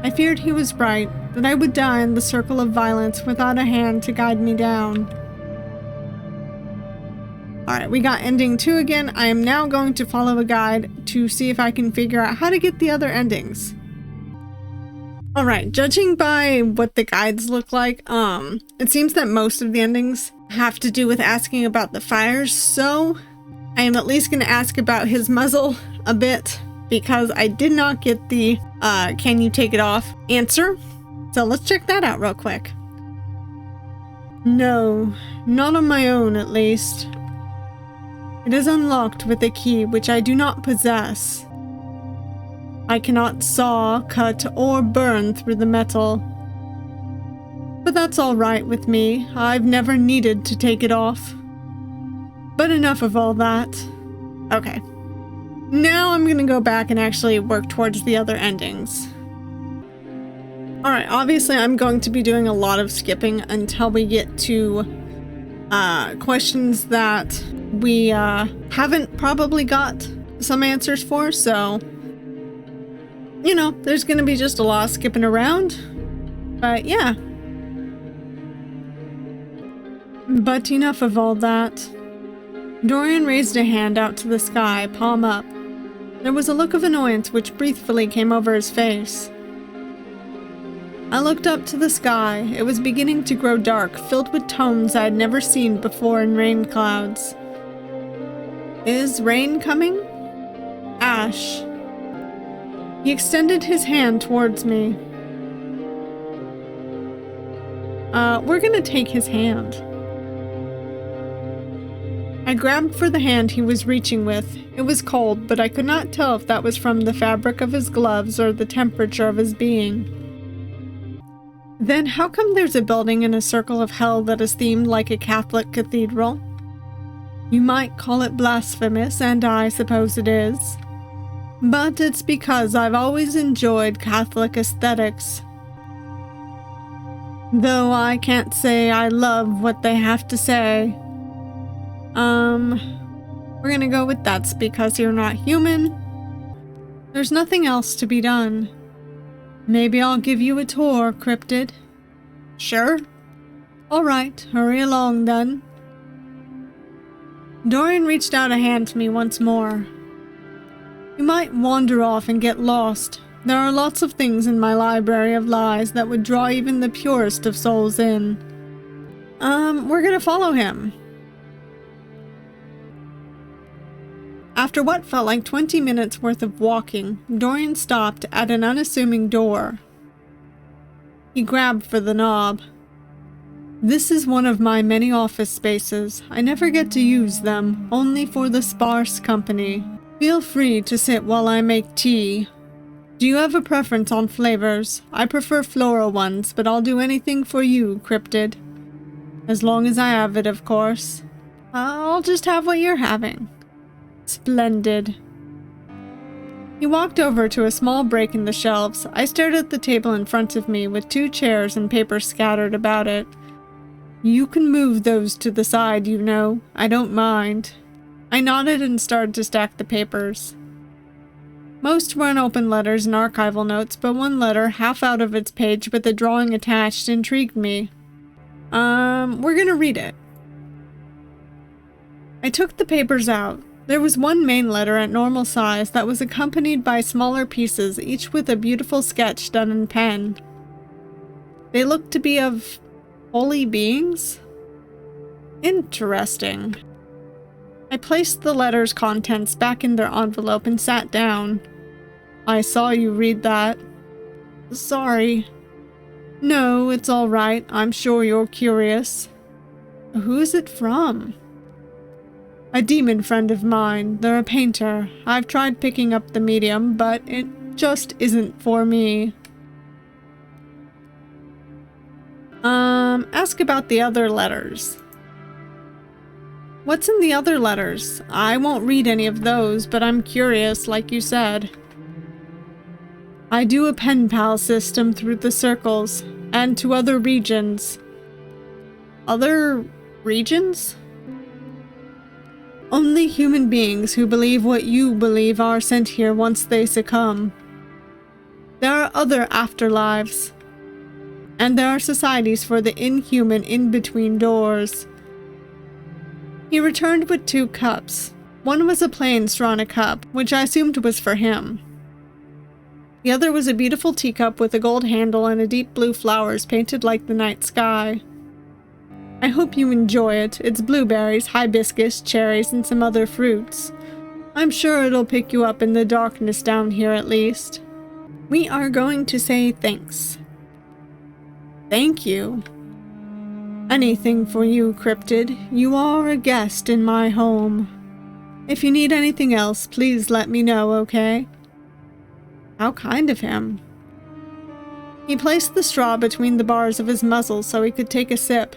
I feared he was right, that I would die in the circle of violence without a hand to guide me down. Alright, we got ending 2 again. I am now going to follow a guide to see if I can figure out how to get the other endings. Alright, judging by what the guides look like, it seems that most of the endings have to do with asking about the fires, so I am at least going to ask about his muzzle a bit because I did not get the can you take it off answer. So let's check that out real quick. No, not on my own at least. It is unlocked with a key which I do not possess. I cannot saw, cut, or burn through the metal. But that's all right with me. I've never needed to take it off. But enough of all that. Okay. Now I'm gonna go back and actually work towards the other endings. Alright, obviously I'm going to be doing a lot of skipping until we get to questions that we haven't probably got some answers for, so you know, there's gonna be just a lot of skipping around. But yeah. But enough of all that. Dorian raised a hand out to the sky, palm up. There was a look of annoyance which briefly came over his face. I looked up to the sky. It was beginning to grow dark, filled with tones I had never seen before in rain clouds. Is rain coming? Ash. He extended his hand towards me. We're gonna take his hand. I grabbed for the hand he was reaching with. It was cold, but I could not tell if that was from the fabric of his gloves or the temperature of his being. Then how come there's a building in a circle of hell that is themed like a Catholic cathedral? You might call it blasphemous, and I suppose it is. But it's because I've always enjoyed Catholic aesthetics. Though I can't say I love what they have to say. We're gonna go with that's because you're not human. There's nothing else to be done. Maybe I'll give you a tour, Cryptid. Sure. Alright, hurry along then. Dorian reached out a hand to me once more. You might wander off and get lost. There are lots of things in my library of lies that would draw even the purest of souls in. We're gonna follow him. After what felt like 20 minutes worth of walking, Dorian stopped at an unassuming door. He grabbed for the knob. This is one of my many office spaces. I never get to use them, only for the sparse company. Feel free to sit while I make tea. Do you have a preference on flavors? I prefer floral ones, but I'll do anything for you, Cryptid. As long as I have it, of course. I'll just have what you're having. Splendid. He walked over to a small break in the shelves. I stared at the table in front of me with 2 chairs and papers scattered about it. You can move those to the side, you know. I don't mind. I nodded and started to stack the papers. Most were unopened letters and archival notes, but one letter, half out of its page with a drawing attached, intrigued me. We're gonna read it. I took the papers out. There was one main letter at normal size that was accompanied by smaller pieces, each with a beautiful sketch done in pen. They looked to be of holy beings? Interesting. I placed the letter's contents back in their envelope and sat down. I saw you read that. Sorry. No, it's all right. I'm sure you're curious. Who's it from? A demon friend of mine. They're a painter. I've tried picking up the medium, but it just isn't for me. Ask about the other letters. What's in the other letters? I won't read any of those, but I'm curious, like you said. I do a pen pal system through the circles, and to other regions. Other regions? Only human beings who believe what you believe are sent here once they succumb. There are other afterlives. And there are societies for the inhuman in between doors. He returned with 2 cups. One was a plain Strana cup, which I assumed was for him. The other was a beautiful teacup with a gold handle and a deep blue flowers painted like the night sky. I hope you enjoy it. It's blueberries, hibiscus, cherries, and some other fruits. I'm sure it'll pick you up in the darkness down here at least. We are going to say thanks. Thank you. Anything for you, Cryptid. You are a guest in my home. If you need anything else, please let me know, okay? How kind of him. He placed the straw between the bars of his muzzle so he could take a sip.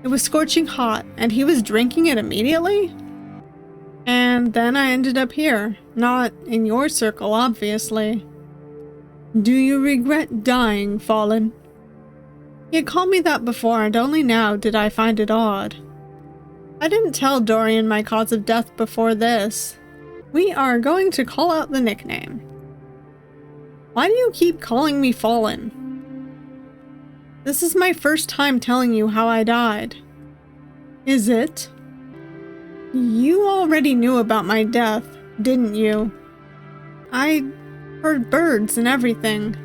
It was scorching hot, and he was drinking it immediately? And then I ended up here. Not in your circle, obviously. Do you regret dying, Fallen? He had called me that before, and only now did I find it odd. I didn't tell Dorian my cause of death before this. We are going to call out the nickname. Why do you keep calling me Fallen? This is my first time telling you how I died. Is it? You already knew about my death, didn't you? I heard birds and everything.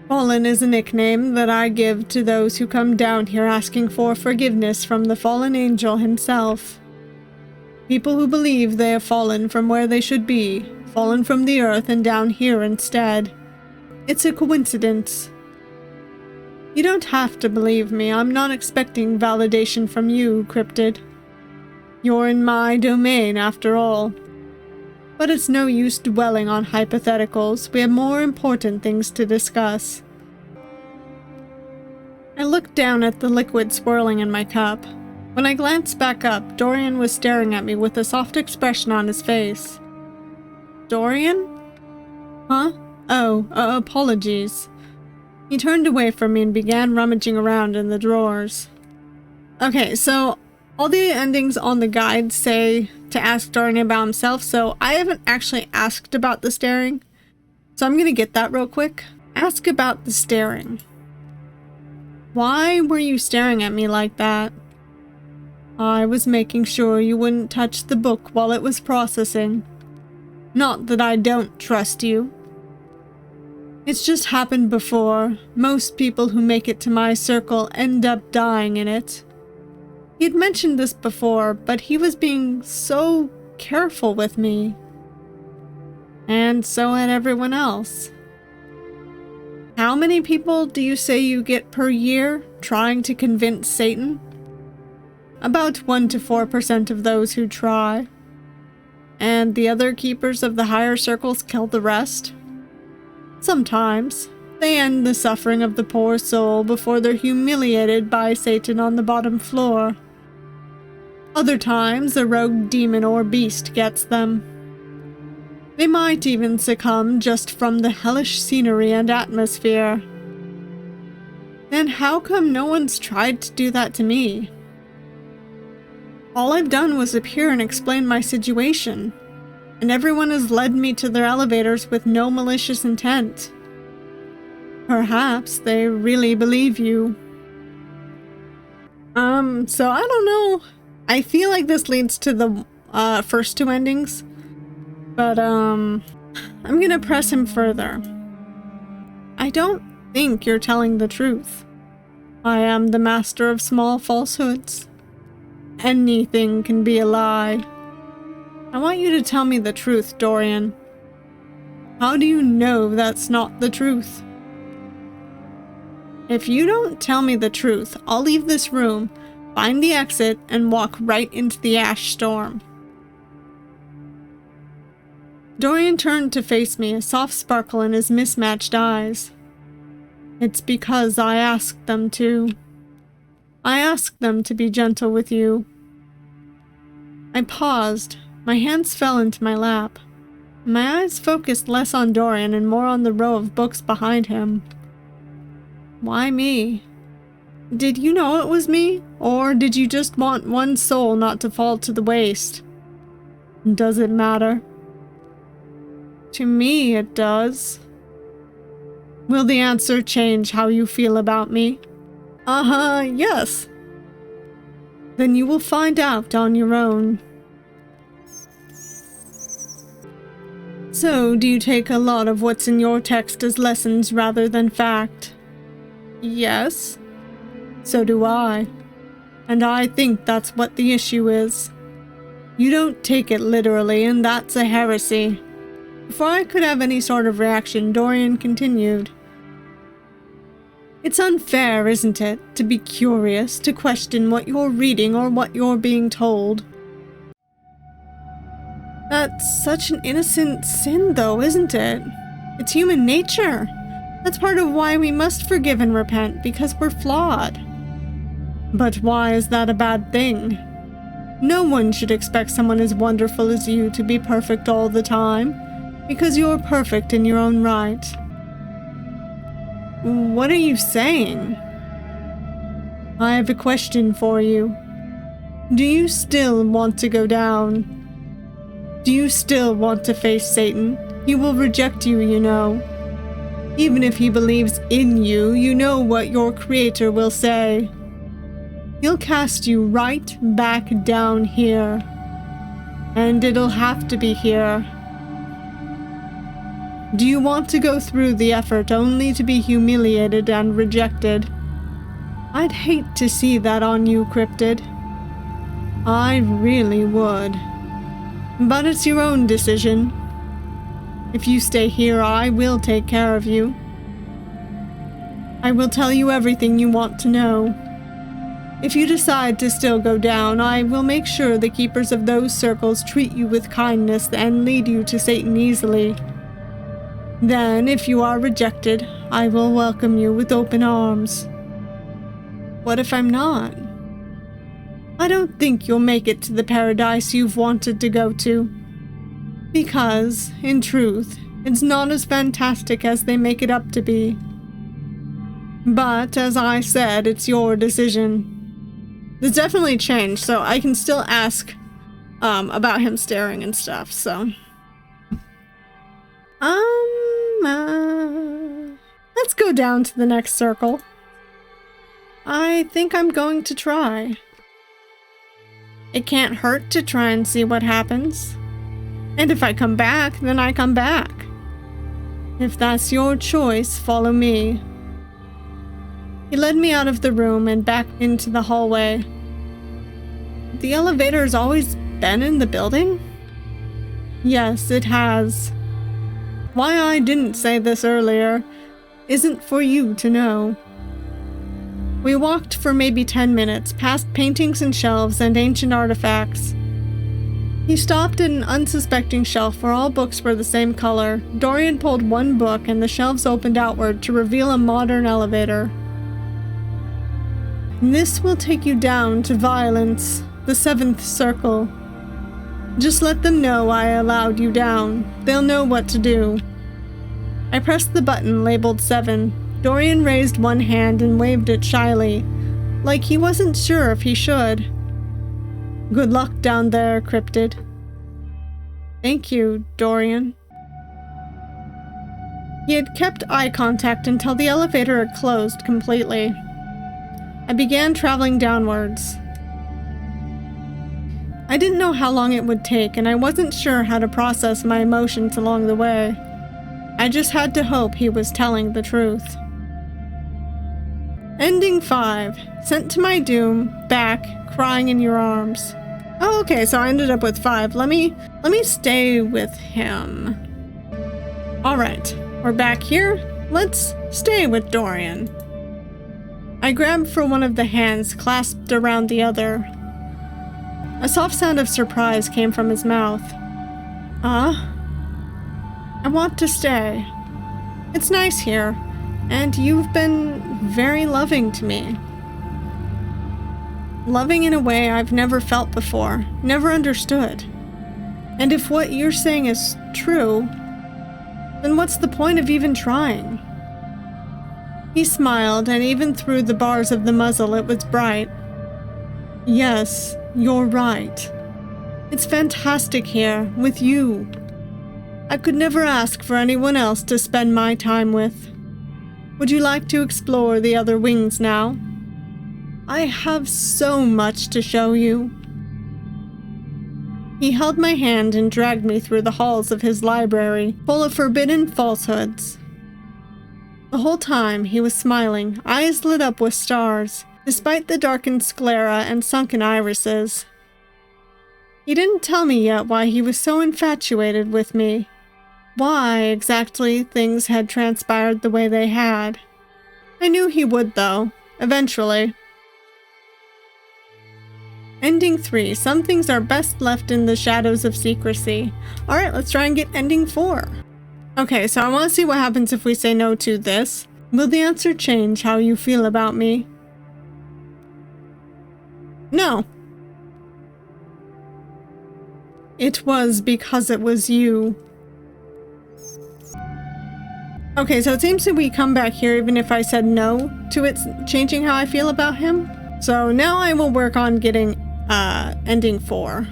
Fallen is a nickname that I give to those who come down here asking for forgiveness from the fallen angel himself. People who believe they have fallen from where they should be, fallen from the earth and down here instead. It's a coincidence. You don't have to believe me. I'm not expecting validation from you, Cryptid. You're in my domain, after all. But it's no use dwelling on hypotheticals. We have more important things to discuss. I looked down at the liquid swirling in my cup. When I glanced back up, Dorian was staring at me with a soft expression on his face. Dorian? Huh? Oh, apologies. He turned away from me and began rummaging around in the drawers. Okay, so all the endings on the guide say to ask Dorian about himself, so I haven't actually asked about the staring. So I'm gonna get that real quick. Ask about the staring. Why were you staring at me like that? I was making sure you wouldn't touch the book while it was processing. Not that I don't trust you. It's just happened before. Most people who make it to my circle end up dying in it. He'd mentioned this before, but he was being so careful with me. And so had everyone else. How many people do you say you get per year trying to convince Satan? About 1 to 4% of those who try. And the other keepers of the higher circles kill the rest? Sometimes. They end the suffering of the poor soul before they're humiliated by Satan on the bottom floor. Other times, a rogue demon or beast gets them. They might even succumb just from the hellish scenery and atmosphere. Then how come no one's tried to do that to me? All I've done was appear and explain my situation, and everyone has led me to their elevators with no malicious intent. Perhaps they really believe you. So I don't know. I feel like this leads to the first two endings, but I'm gonna press him further. I don't think you're telling the truth. I am the master of small falsehoods. Anything can be a lie. I want you to tell me the truth, Dorian. How do you know that's not the truth? If you don't tell me the truth, I'll leave this room, find the exit, and walk right into the ash storm. Dorian turned to face me, a soft sparkle in his mismatched eyes. It's because I asked them to. I asked them to be gentle with you. I paused. My hands fell into my lap. My eyes focused less on Dorian and more on the row of books behind him. Why me? Did you know it was me? Or did you just want one soul not to fall to the waste? Does it matter? To me, it does. Will the answer change how you feel about me? Yes. Then you will find out on your own. So, do you take a lot of what's in your text as lessons rather than fact? Yes. So do I. And I think that's what the issue is. You don't take it literally, and that's a heresy. Before I could have any sort of reaction, Dorian continued. It's unfair, isn't it, to be curious, to question what you're reading or what you're being told. That's such an innocent sin, though, isn't it? It's human nature. That's part of why we must forgive and repent, because we're flawed. But why is that a bad thing? No one should expect someone as wonderful as you to be perfect all the time, because you're perfect in your own right. What are you saying? I have a question for you. Do you still want to go down? Do you still want to face Satan? He will reject you, you know. Even if he believes in you, you know what your Creator will say. He'll cast you right back down here. And it'll have to be here. Do you want to go through the effort only to be humiliated and rejected? I'd hate to see that on you, Cryptid. I really would. But it's your own decision. If you stay here, I will take care of you. I will tell you everything you want to know. If you decide to still go down, I will make sure the keepers of those circles treat you with kindness and lead you to Satan easily. Then, if you are rejected, I will welcome you with open arms. What if I'm not? I don't think you'll make it to the paradise you've wanted to go to. Because, in truth, it's not as fantastic as they make it up to be. But, as I said, it's your decision. There's definitely changed, so I can still ask about him staring and stuff, so. Let's go down to the next circle. I think I'm going to try. It can't hurt to try and see what happens. And if I come back, then I come back. If that's your choice, follow me. He led me out of the room and back into the hallway. The elevator's always been in the building? Yes, it has. Why I didn't say this earlier isn't for you to know. We walked for maybe 10 minutes, past paintings and shelves and ancient artifacts. He stopped at an unsuspecting shelf where all books were the same color. Dorian pulled one book and the shelves opened outward to reveal a modern elevator. This will take you down to violence, the 7th circle. Just let them know I allowed you down. They'll know what to do. I pressed the button labeled 7. Dorian raised one hand and waved it shyly, like he wasn't sure if he should. Good luck down there, Cryptid. Thank you, Dorian. He had kept eye contact until the elevator had closed completely. I began traveling downwards. I didn't know how long it would take, and I wasn't sure how to process my emotions along the way. I just had to hope he was telling the truth. Ending 5. Sent to my doom, back, crying in your arms. Oh, okay, so I ended up with 5. Let me stay with him. Alright, we're back here. Let's stay with Dorian. I grabbed for one of the hands clasped around the other. A soft sound of surprise came from his mouth. I want to stay. It's nice here, and you've been very loving to me. Loving in a way I've never felt before, never understood. And if what you're saying is true, then what's the point of even trying? He smiled, and even through the bars of the muzzle it was bright. Yes, you're right. It's fantastic here, with you. I could never ask for anyone else to spend my time with. Would you like to explore the other wings now? I have so much to show you. He held my hand and dragged me through the halls of his library, full of forbidden falsehoods. The whole time he was smiling, eyes lit up with stars, despite the darkened sclera and sunken irises. He didn't tell me yet why he was so infatuated with me. Why exactly things had transpired the way they had. I knew he would, though, eventually. Ending 3. Some things are best left in the shadows of secrecy. Alright, let's try and get ending 4. Okay, so I want to see what happens if we say no to this. Will the answer change how you feel about me? No. It was because it was you. Okay, so it seems that we come back here even if I said no to it changing how I feel about him. So now I will work on getting ending 4.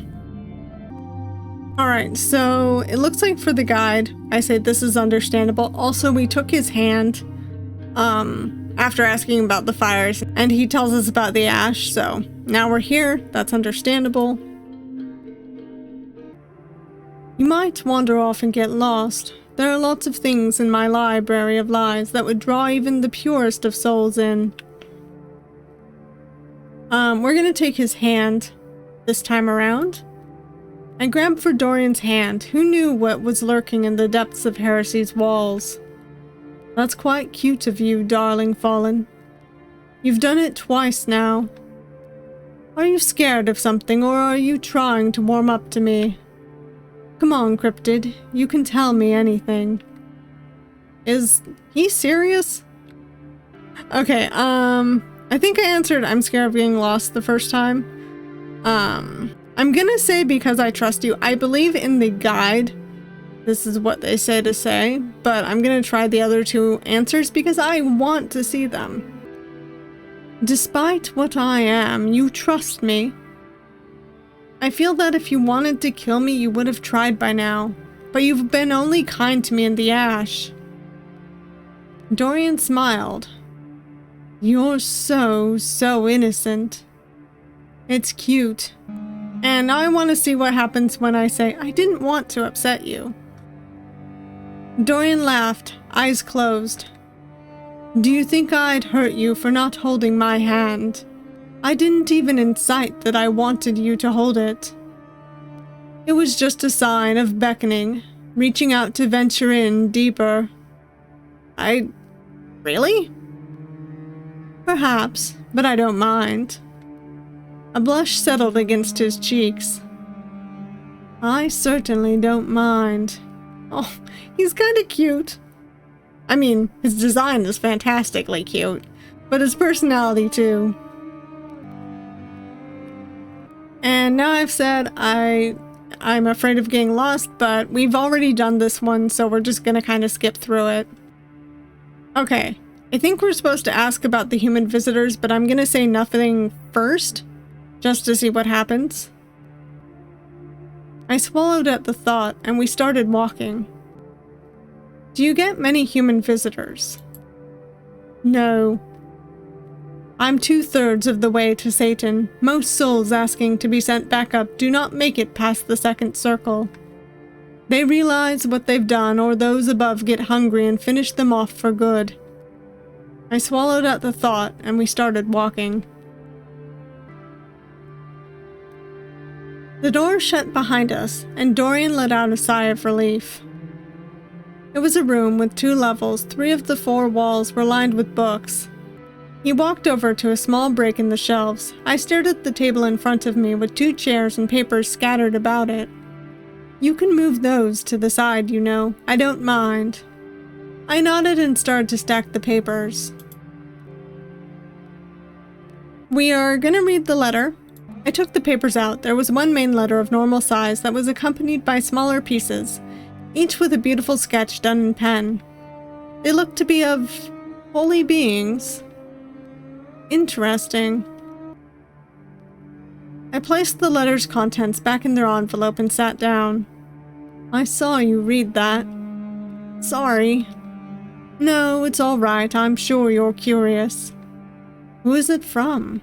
Alright, so it looks like for the guide, I say this is understandable. Also, we took his hand after asking about the fires, and he tells us about the ash, so now we're here. That's understandable. You might wander off and get lost. There are lots of things in my library of lies that would draw even the purest of souls in. We're gonna take his hand this time around. I grabbed for Dorian's hand. Who knew what was lurking in the depths of Heresy's walls? That's quite cute of you, darling Fallen. You've done it twice now. Are you scared of something, or are you trying to warm up to me? Come on, Cryptid. You can tell me anything. Is he serious? Okay, I think I answered I'm scared of getting lost the first time. I'm gonna say because I trust you. I believe in the guide. This is what they say to say, but I'm gonna try the other 2 answers because I want to see them. Despite what I am, you trust me. I feel that if you wanted to kill me, you would have tried by now, but you've been only kind to me in the ash. Dorian smiled. You're so innocent. It's cute. And now I want to see what happens when I say, I didn't want to upset you. Dorian laughed, eyes closed. Do you think I'd hurt you for not holding my hand? I didn't even incite that I wanted you to hold it. It was just a sign of beckoning, reaching out to venture in deeper. Really? Perhaps, but I don't mind. A blush settled against his cheeks. I certainly don't mind. Oh, he's kind of cute. I mean, his design is fantastically cute, but his personality too. And now I've said I'm afraid of getting lost, but we've already done this one, so we're just gonna kind of skip through it. Okay, I think we're supposed to ask about the human visitors, but I'm gonna say nothing first, just to see what happens. I swallowed at the thought, and we started walking. Do you get many human visitors? No. I'm 2/3 of the way to Satan. Most souls asking to be sent back up do not make it past the second circle. They realize what they've done, or those above get hungry and finish them off for good. I swallowed at the thought, and we started walking. The door shut behind us, and Dorian let out a sigh of relief. It was a room with 2 levels. 3 of the 4 walls were lined with books. He walked over to a small break in the shelves. I stared at the table in front of me with 2 chairs and papers scattered about it. You can move those to the side, you know. I don't mind. I nodded and started to stack the papers. We are gonna read the letter. I took the papers out. There was 1 main letter of normal size that was accompanied by smaller pieces, each with a beautiful sketch done in pen. They looked to be of holy beings. Interesting. I placed the letter's contents back in their envelope and sat down. I saw you read that. Sorry. No, it's all right. I'm sure you're curious. Who is it from?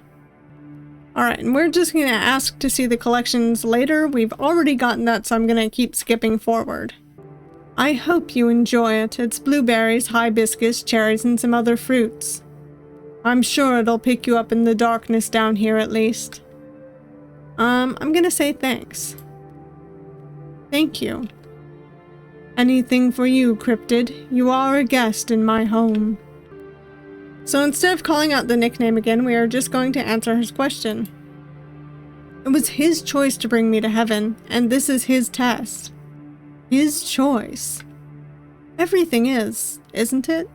Alright, and we're just going to ask to see the collections later. We've already gotten that, so I'm going to keep skipping forward. I hope you enjoy it. It's blueberries, hibiscus, cherries, and some other fruits. I'm sure it'll pick you up in the darkness down here at least. I'm gonna say thanks. Thank you. Anything for you, cryptid. You are a guest in my home. So instead of calling out the nickname again, we are just going to answer his question. It was his choice to bring me to heaven, and this is his test. His choice. Everything is, isn't it?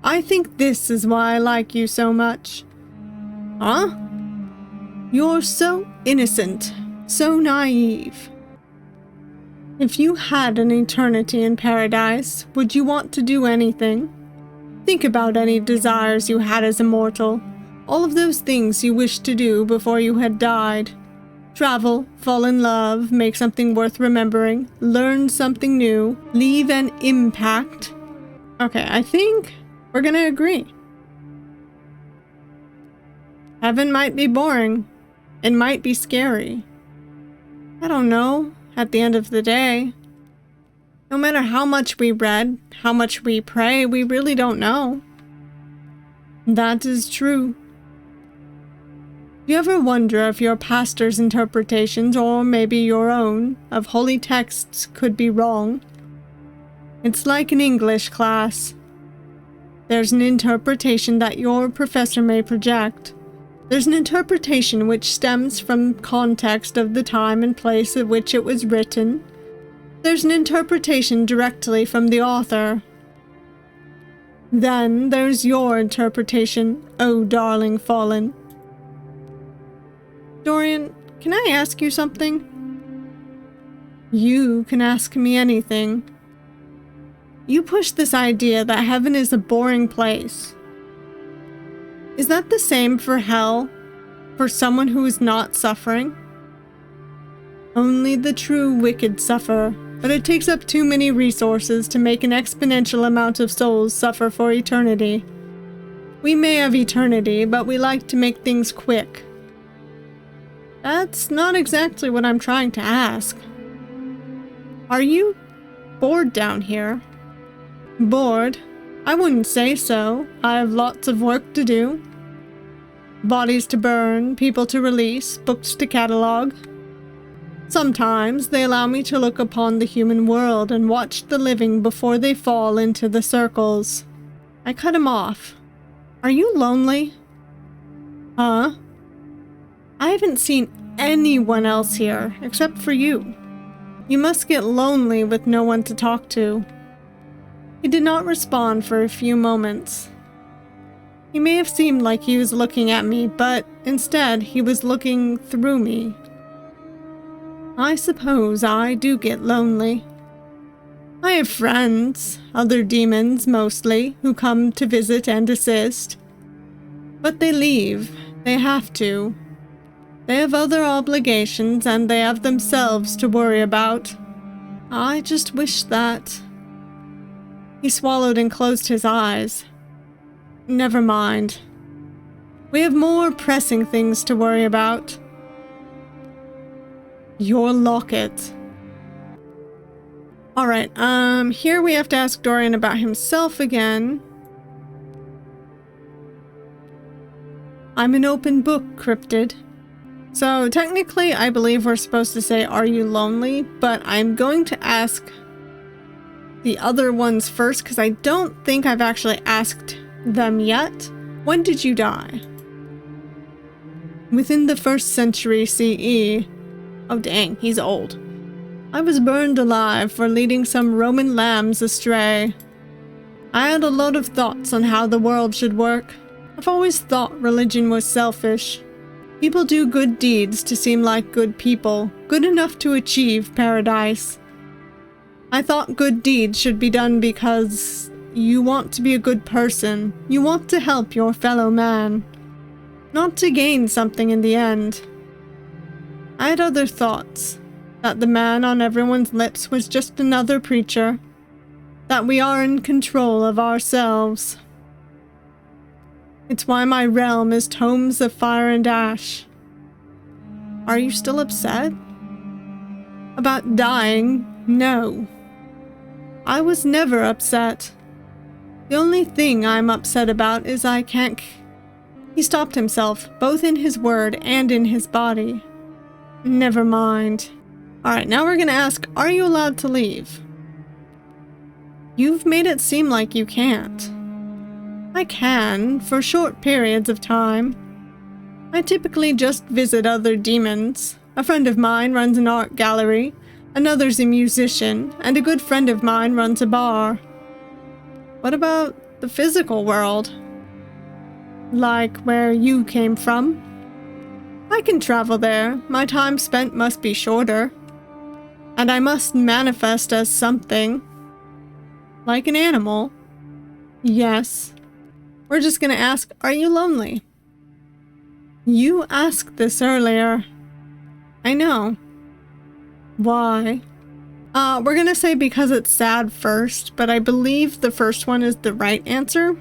I think this is why I like you so much. Huh? You're so innocent, so naive. If you had an eternity in paradise, would you want to do anything? Think about any desires you had as a mortal. All of those things you wished to do before you had died. Travel, fall in love, make something worth remembering, learn something new, leave an impact. Okay, I think we're gonna agree. Heaven might be boring. It might be scary. I don't know, at the end of the day. No matter how much we read, how much we pray, we really don't know. That is true. Do you ever wonder if your pastor's interpretations, or maybe your own, of holy texts could be wrong? It's like an English class. There's an interpretation that your professor may project. There's an interpretation which stems from context of the time and place at which it was written. There's an interpretation directly from the author. Then there's your interpretation, oh darling fallen. Dorian, can I ask you something? You can ask me anything. You push this idea that heaven is a boring place. Is that the same for hell? For someone who is not suffering? Only the true wicked suffer, but it takes up too many resources to make an exponential amount of souls suffer for eternity. We may have eternity, but we like to make things quick. That's not exactly what I'm trying to ask. Are you bored down here? Bored? I wouldn't say so. I have lots of work to do. Bodies to burn, people to release, books to catalog. Sometimes they allow me to look upon the human world and watch the living before they fall into the circles. I cut him off. Are you lonely? Huh? I haven't seen anyone else here, except for you. You must get lonely with no one to talk to. He did not respond for a few moments. He may have seemed like he was looking at me, but instead he was looking through me. I suppose I do get lonely. I have friends, other demons mostly, who come to visit and assist. But they leave. They have to. They have other obligations and they have themselves to worry about. I just wish that... He swallowed and closed his eyes. Never mind. We have more pressing things to worry about. Your locket. Alright, here we have to ask Dorian about himself again. I'm an open book, cryptid. So technically, I believe we're supposed to say, are you lonely? But I'm going to ask the other ones first, because I don't think I've actually asked them yet. When did you die? Within the 1st century CE. Oh dang, he's old. I was burned alive for leading some Roman lambs astray. I had a lot of thoughts on how the world should work. I've always thought religion was selfish. People do good deeds to seem like good people, good enough to achieve paradise. I thought good deeds should be done because you want to be a good person. You want to help your fellow man. Not to gain something in the end. I had other thoughts. That the man on everyone's lips was just another preacher. That we are in control of ourselves. It's why my realm is tomes of fire and ash. Are you still upset? About dying? No. I was never upset. The only thing I'm upset about is I can't... He stopped himself, both in his word and in his body. Never mind. Alright, now we're gonna ask, are you allowed to leave? You've made it seem like you can't. I can, for short periods of time. I typically just visit other demons. A friend of mine runs an art gallery, another's a musician, and a good friend of mine runs a bar. What about the physical world? Like where you came from? I can travel there. My time spent must be shorter. And I must manifest as something. Like an animal. Yes. We're just gonna ask, are you lonely? You asked this earlier. I know. Why? We're gonna say because it's sad first, but I believe the first one is the right answer.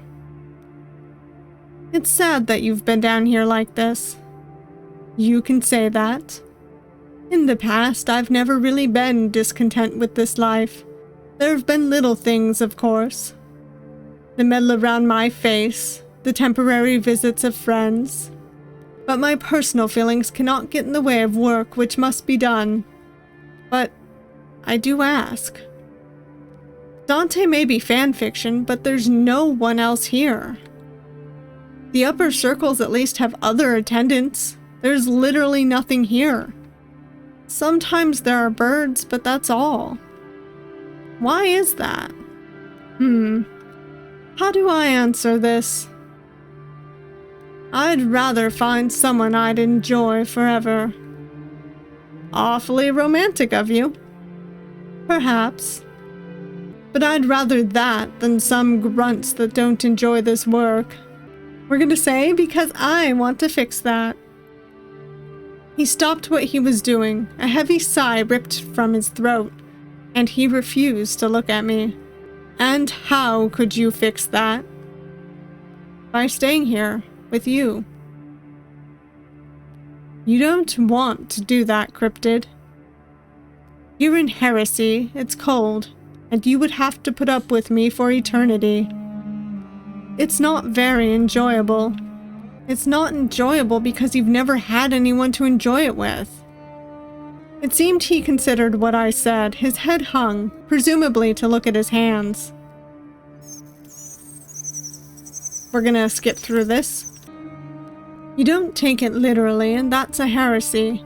It's sad that you've been down here like this. You can say that. In the past, I've never really been discontent with this life. There have been little things, of course. The metal around my face, the temporary visits of friends. But my personal feelings cannot get in the way of work which must be done. But I do ask. Dante may be fanfiction, but there's no one else here. The upper circles at least have other attendants. There's literally nothing here. Sometimes there are birds, but that's all. Why is that? How do I answer this? I'd rather find someone I'd enjoy forever. Awfully romantic of you. Perhaps. But I'd rather that than some grunts that don't enjoy this work. We're gonna say because I want to fix that. He stopped what he was doing. A heavy sigh ripped from his throat, and he refused to look at me. And how could you fix that? By staying here, with you. You don't want to do that, Cryptid. You're in heresy, it's cold, and you would have to put up with me for eternity. It's not very enjoyable. It's not enjoyable because you've never had anyone to enjoy it with. It seemed he considered what I said. His head hung, presumably to look at his hands. We're gonna skip through this. You don't take it literally, and that's a heresy.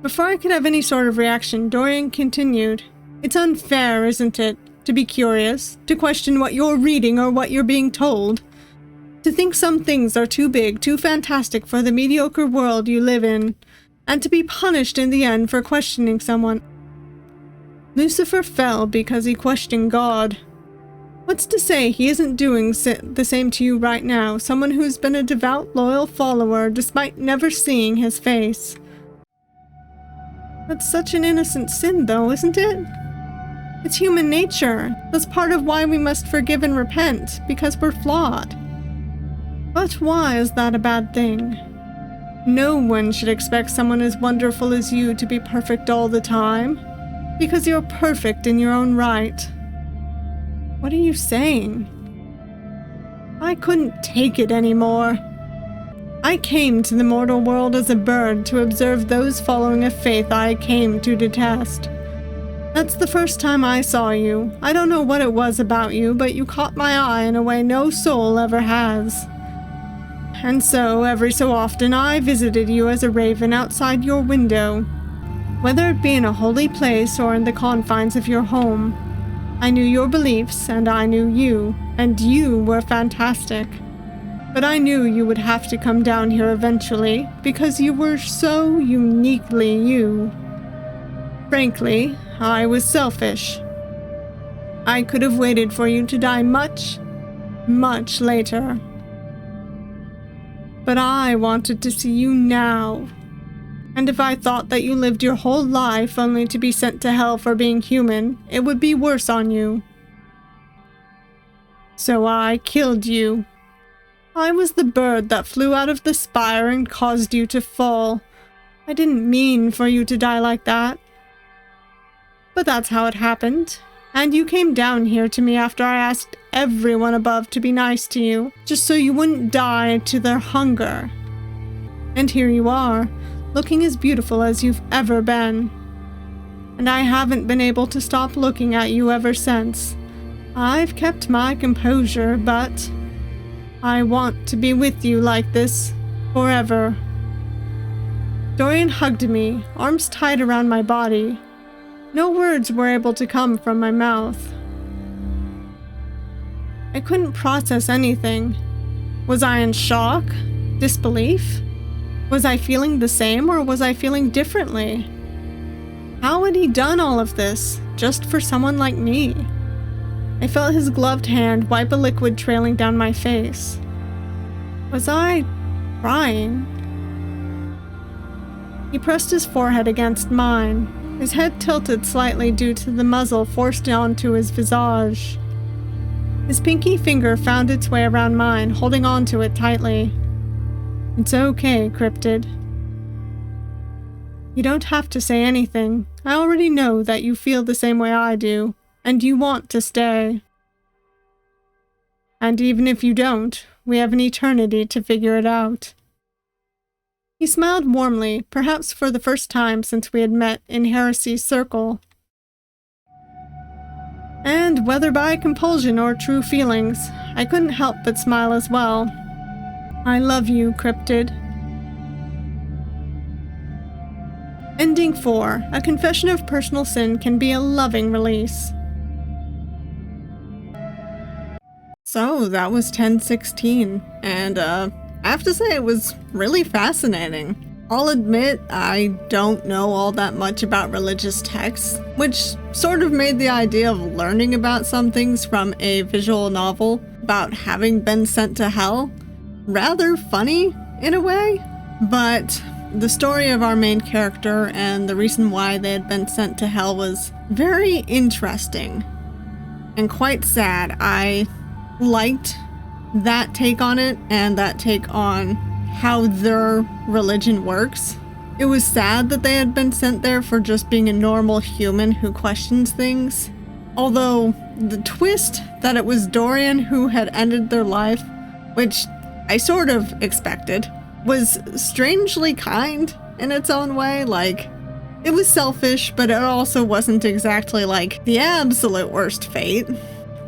Before I could have any sort of reaction, Dorian continued. It's unfair, isn't it, to be curious, to question what you're reading or what you're being told? To think some things are too big, too fantastic for the mediocre world you live in, and to be punished in the end for questioning someone. Lucifer fell because he questioned God. What's to say he isn't doing the same to you right now, someone who's been a devout, loyal follower despite never seeing his face? That's such an innocent sin, though, isn't it? It's human nature. That's part of why we must forgive and repent, because we're flawed. But why is that a bad thing? No one should expect someone as wonderful as you to be perfect all the time, because you're perfect in your own right. What are you saying? I couldn't take it anymore. I came to the mortal world as a bird to observe those following a faith I came to detest. That's the first time I saw you. I don't know what it was about you, but you caught my eye in a way no soul ever has. And so, every so often, I visited you as a raven outside your window. Whether it be in a holy place or in the confines of your home, I knew your beliefs, and I knew you, and you were fantastic. But I knew you would have to come down here eventually, because you were so uniquely you. Frankly, I was selfish. I could have waited for you to die much, much later. But I wanted to see you now. And if I thought that you lived your whole life only to be sent to hell for being human, it would be worse on you. So I killed you. I was the bird that flew out of the spire and caused you to fall. I didn't mean for you to die like that. But that's how it happened. And you came down here to me after I asked everyone above to be nice to you, just so you wouldn't die to their hunger. And here you are, looking as beautiful as you've ever been. and I haven't been able to stop looking at you ever since. I've kept my composure, but I want to be with you like this forever." Dorian hugged me, arms tight around my body. No words were able to come from my mouth. I couldn't process anything. Was I in shock? Disbelief? Was I feeling the same, or was I feeling differently? How had he done all of this, just for someone like me? I felt his gloved hand wipe a liquid trailing down my face. Was I crying? He pressed his forehead against mine, his head tilted slightly due to the muzzle forced onto his visage. His pinky finger found its way around mine, holding onto it tightly. "It's okay, Cryptid. You don't have to say anything. I already know that you feel the same way I do, and you want to stay. And even if you don't, we have an eternity to figure it out." He smiled warmly, perhaps for the first time since we had met in Heresy's circle. And whether by compulsion or true feelings, I couldn't help but smile as well. "I love you, Cryptid." Ending 4. A confession of personal sin can be a loving release. So that was 1016, and I have to say it was really fascinating. I'll admit I don't know all that much about religious texts, which sort of made the idea of learning about some things from a visual novel about having been sent to hell rather funny in a way. But the story of our main character and the reason why they had been sent to hell was very interesting and quite sad. I liked that take on it and that take on how their religion works. It was sad that they had been sent there for just being a normal human who questions things. Although the twist that it was Dorian who had ended their life, which I sort of expected, was strangely kind in its own way. Like, it was selfish, but it also wasn't exactly like the absolute worst fate.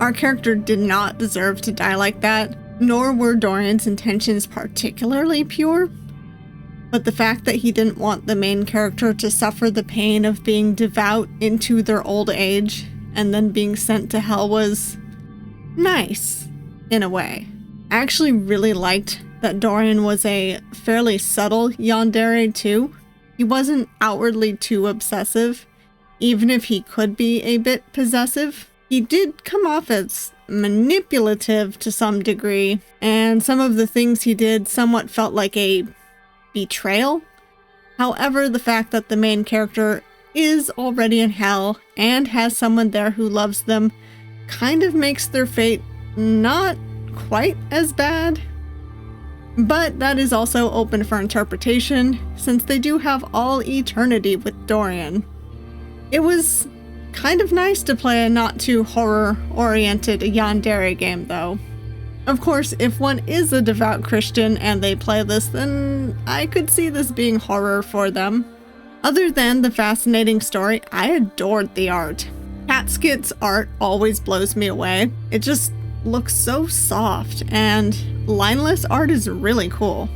Our character did not deserve to die like that, nor were Dorian's intentions particularly pure. But the fact that he didn't want the main character to suffer the pain of being devout into their old age and then being sent to hell was nice, in a way. I actually really liked that Dorian was a fairly subtle yandere too. He wasn't outwardly too obsessive, even if he could be a bit possessive. He did come off as manipulative to some degree, and some of the things he did somewhat felt like a betrayal. However, the fact that the main character is already in hell and has someone there who loves them kind of makes their fate not quite as bad. But that is also open for interpretation, since they do have all eternity with Dorian. It was kind of nice to play a not too horror-oriented yandere game, though. Of course, if one is a devout Christian and they play this, then I could see this being horror for them. Other than the fascinating story, I adored the art. Catsket's art always blows me away. It just looks so soft, and lineless art is really cool.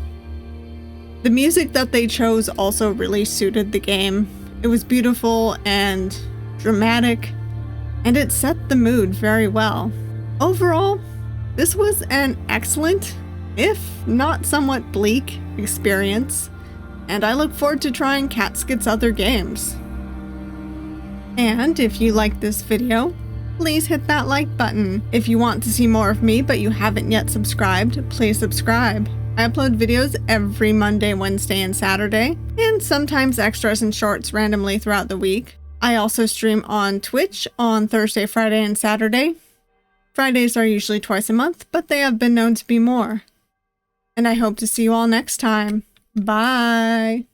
The music that they chose also really suited the game. It was beautiful and dramatic, and it set the mood very well. Overall, this was an excellent, if not somewhat bleak, experience, and I look forward to trying Catsket's other games. And if you liked this video, please hit that like button. If you want to see more of me but you haven't yet subscribed, please subscribe. I upload videos every Monday, Wednesday, and Saturday, and sometimes extras and shorts randomly throughout the week. I also stream on Twitch on Thursday, Friday, and Saturday. Fridays are usually twice a month, but they have been known to be more. And I hope to see you all next time. Bye!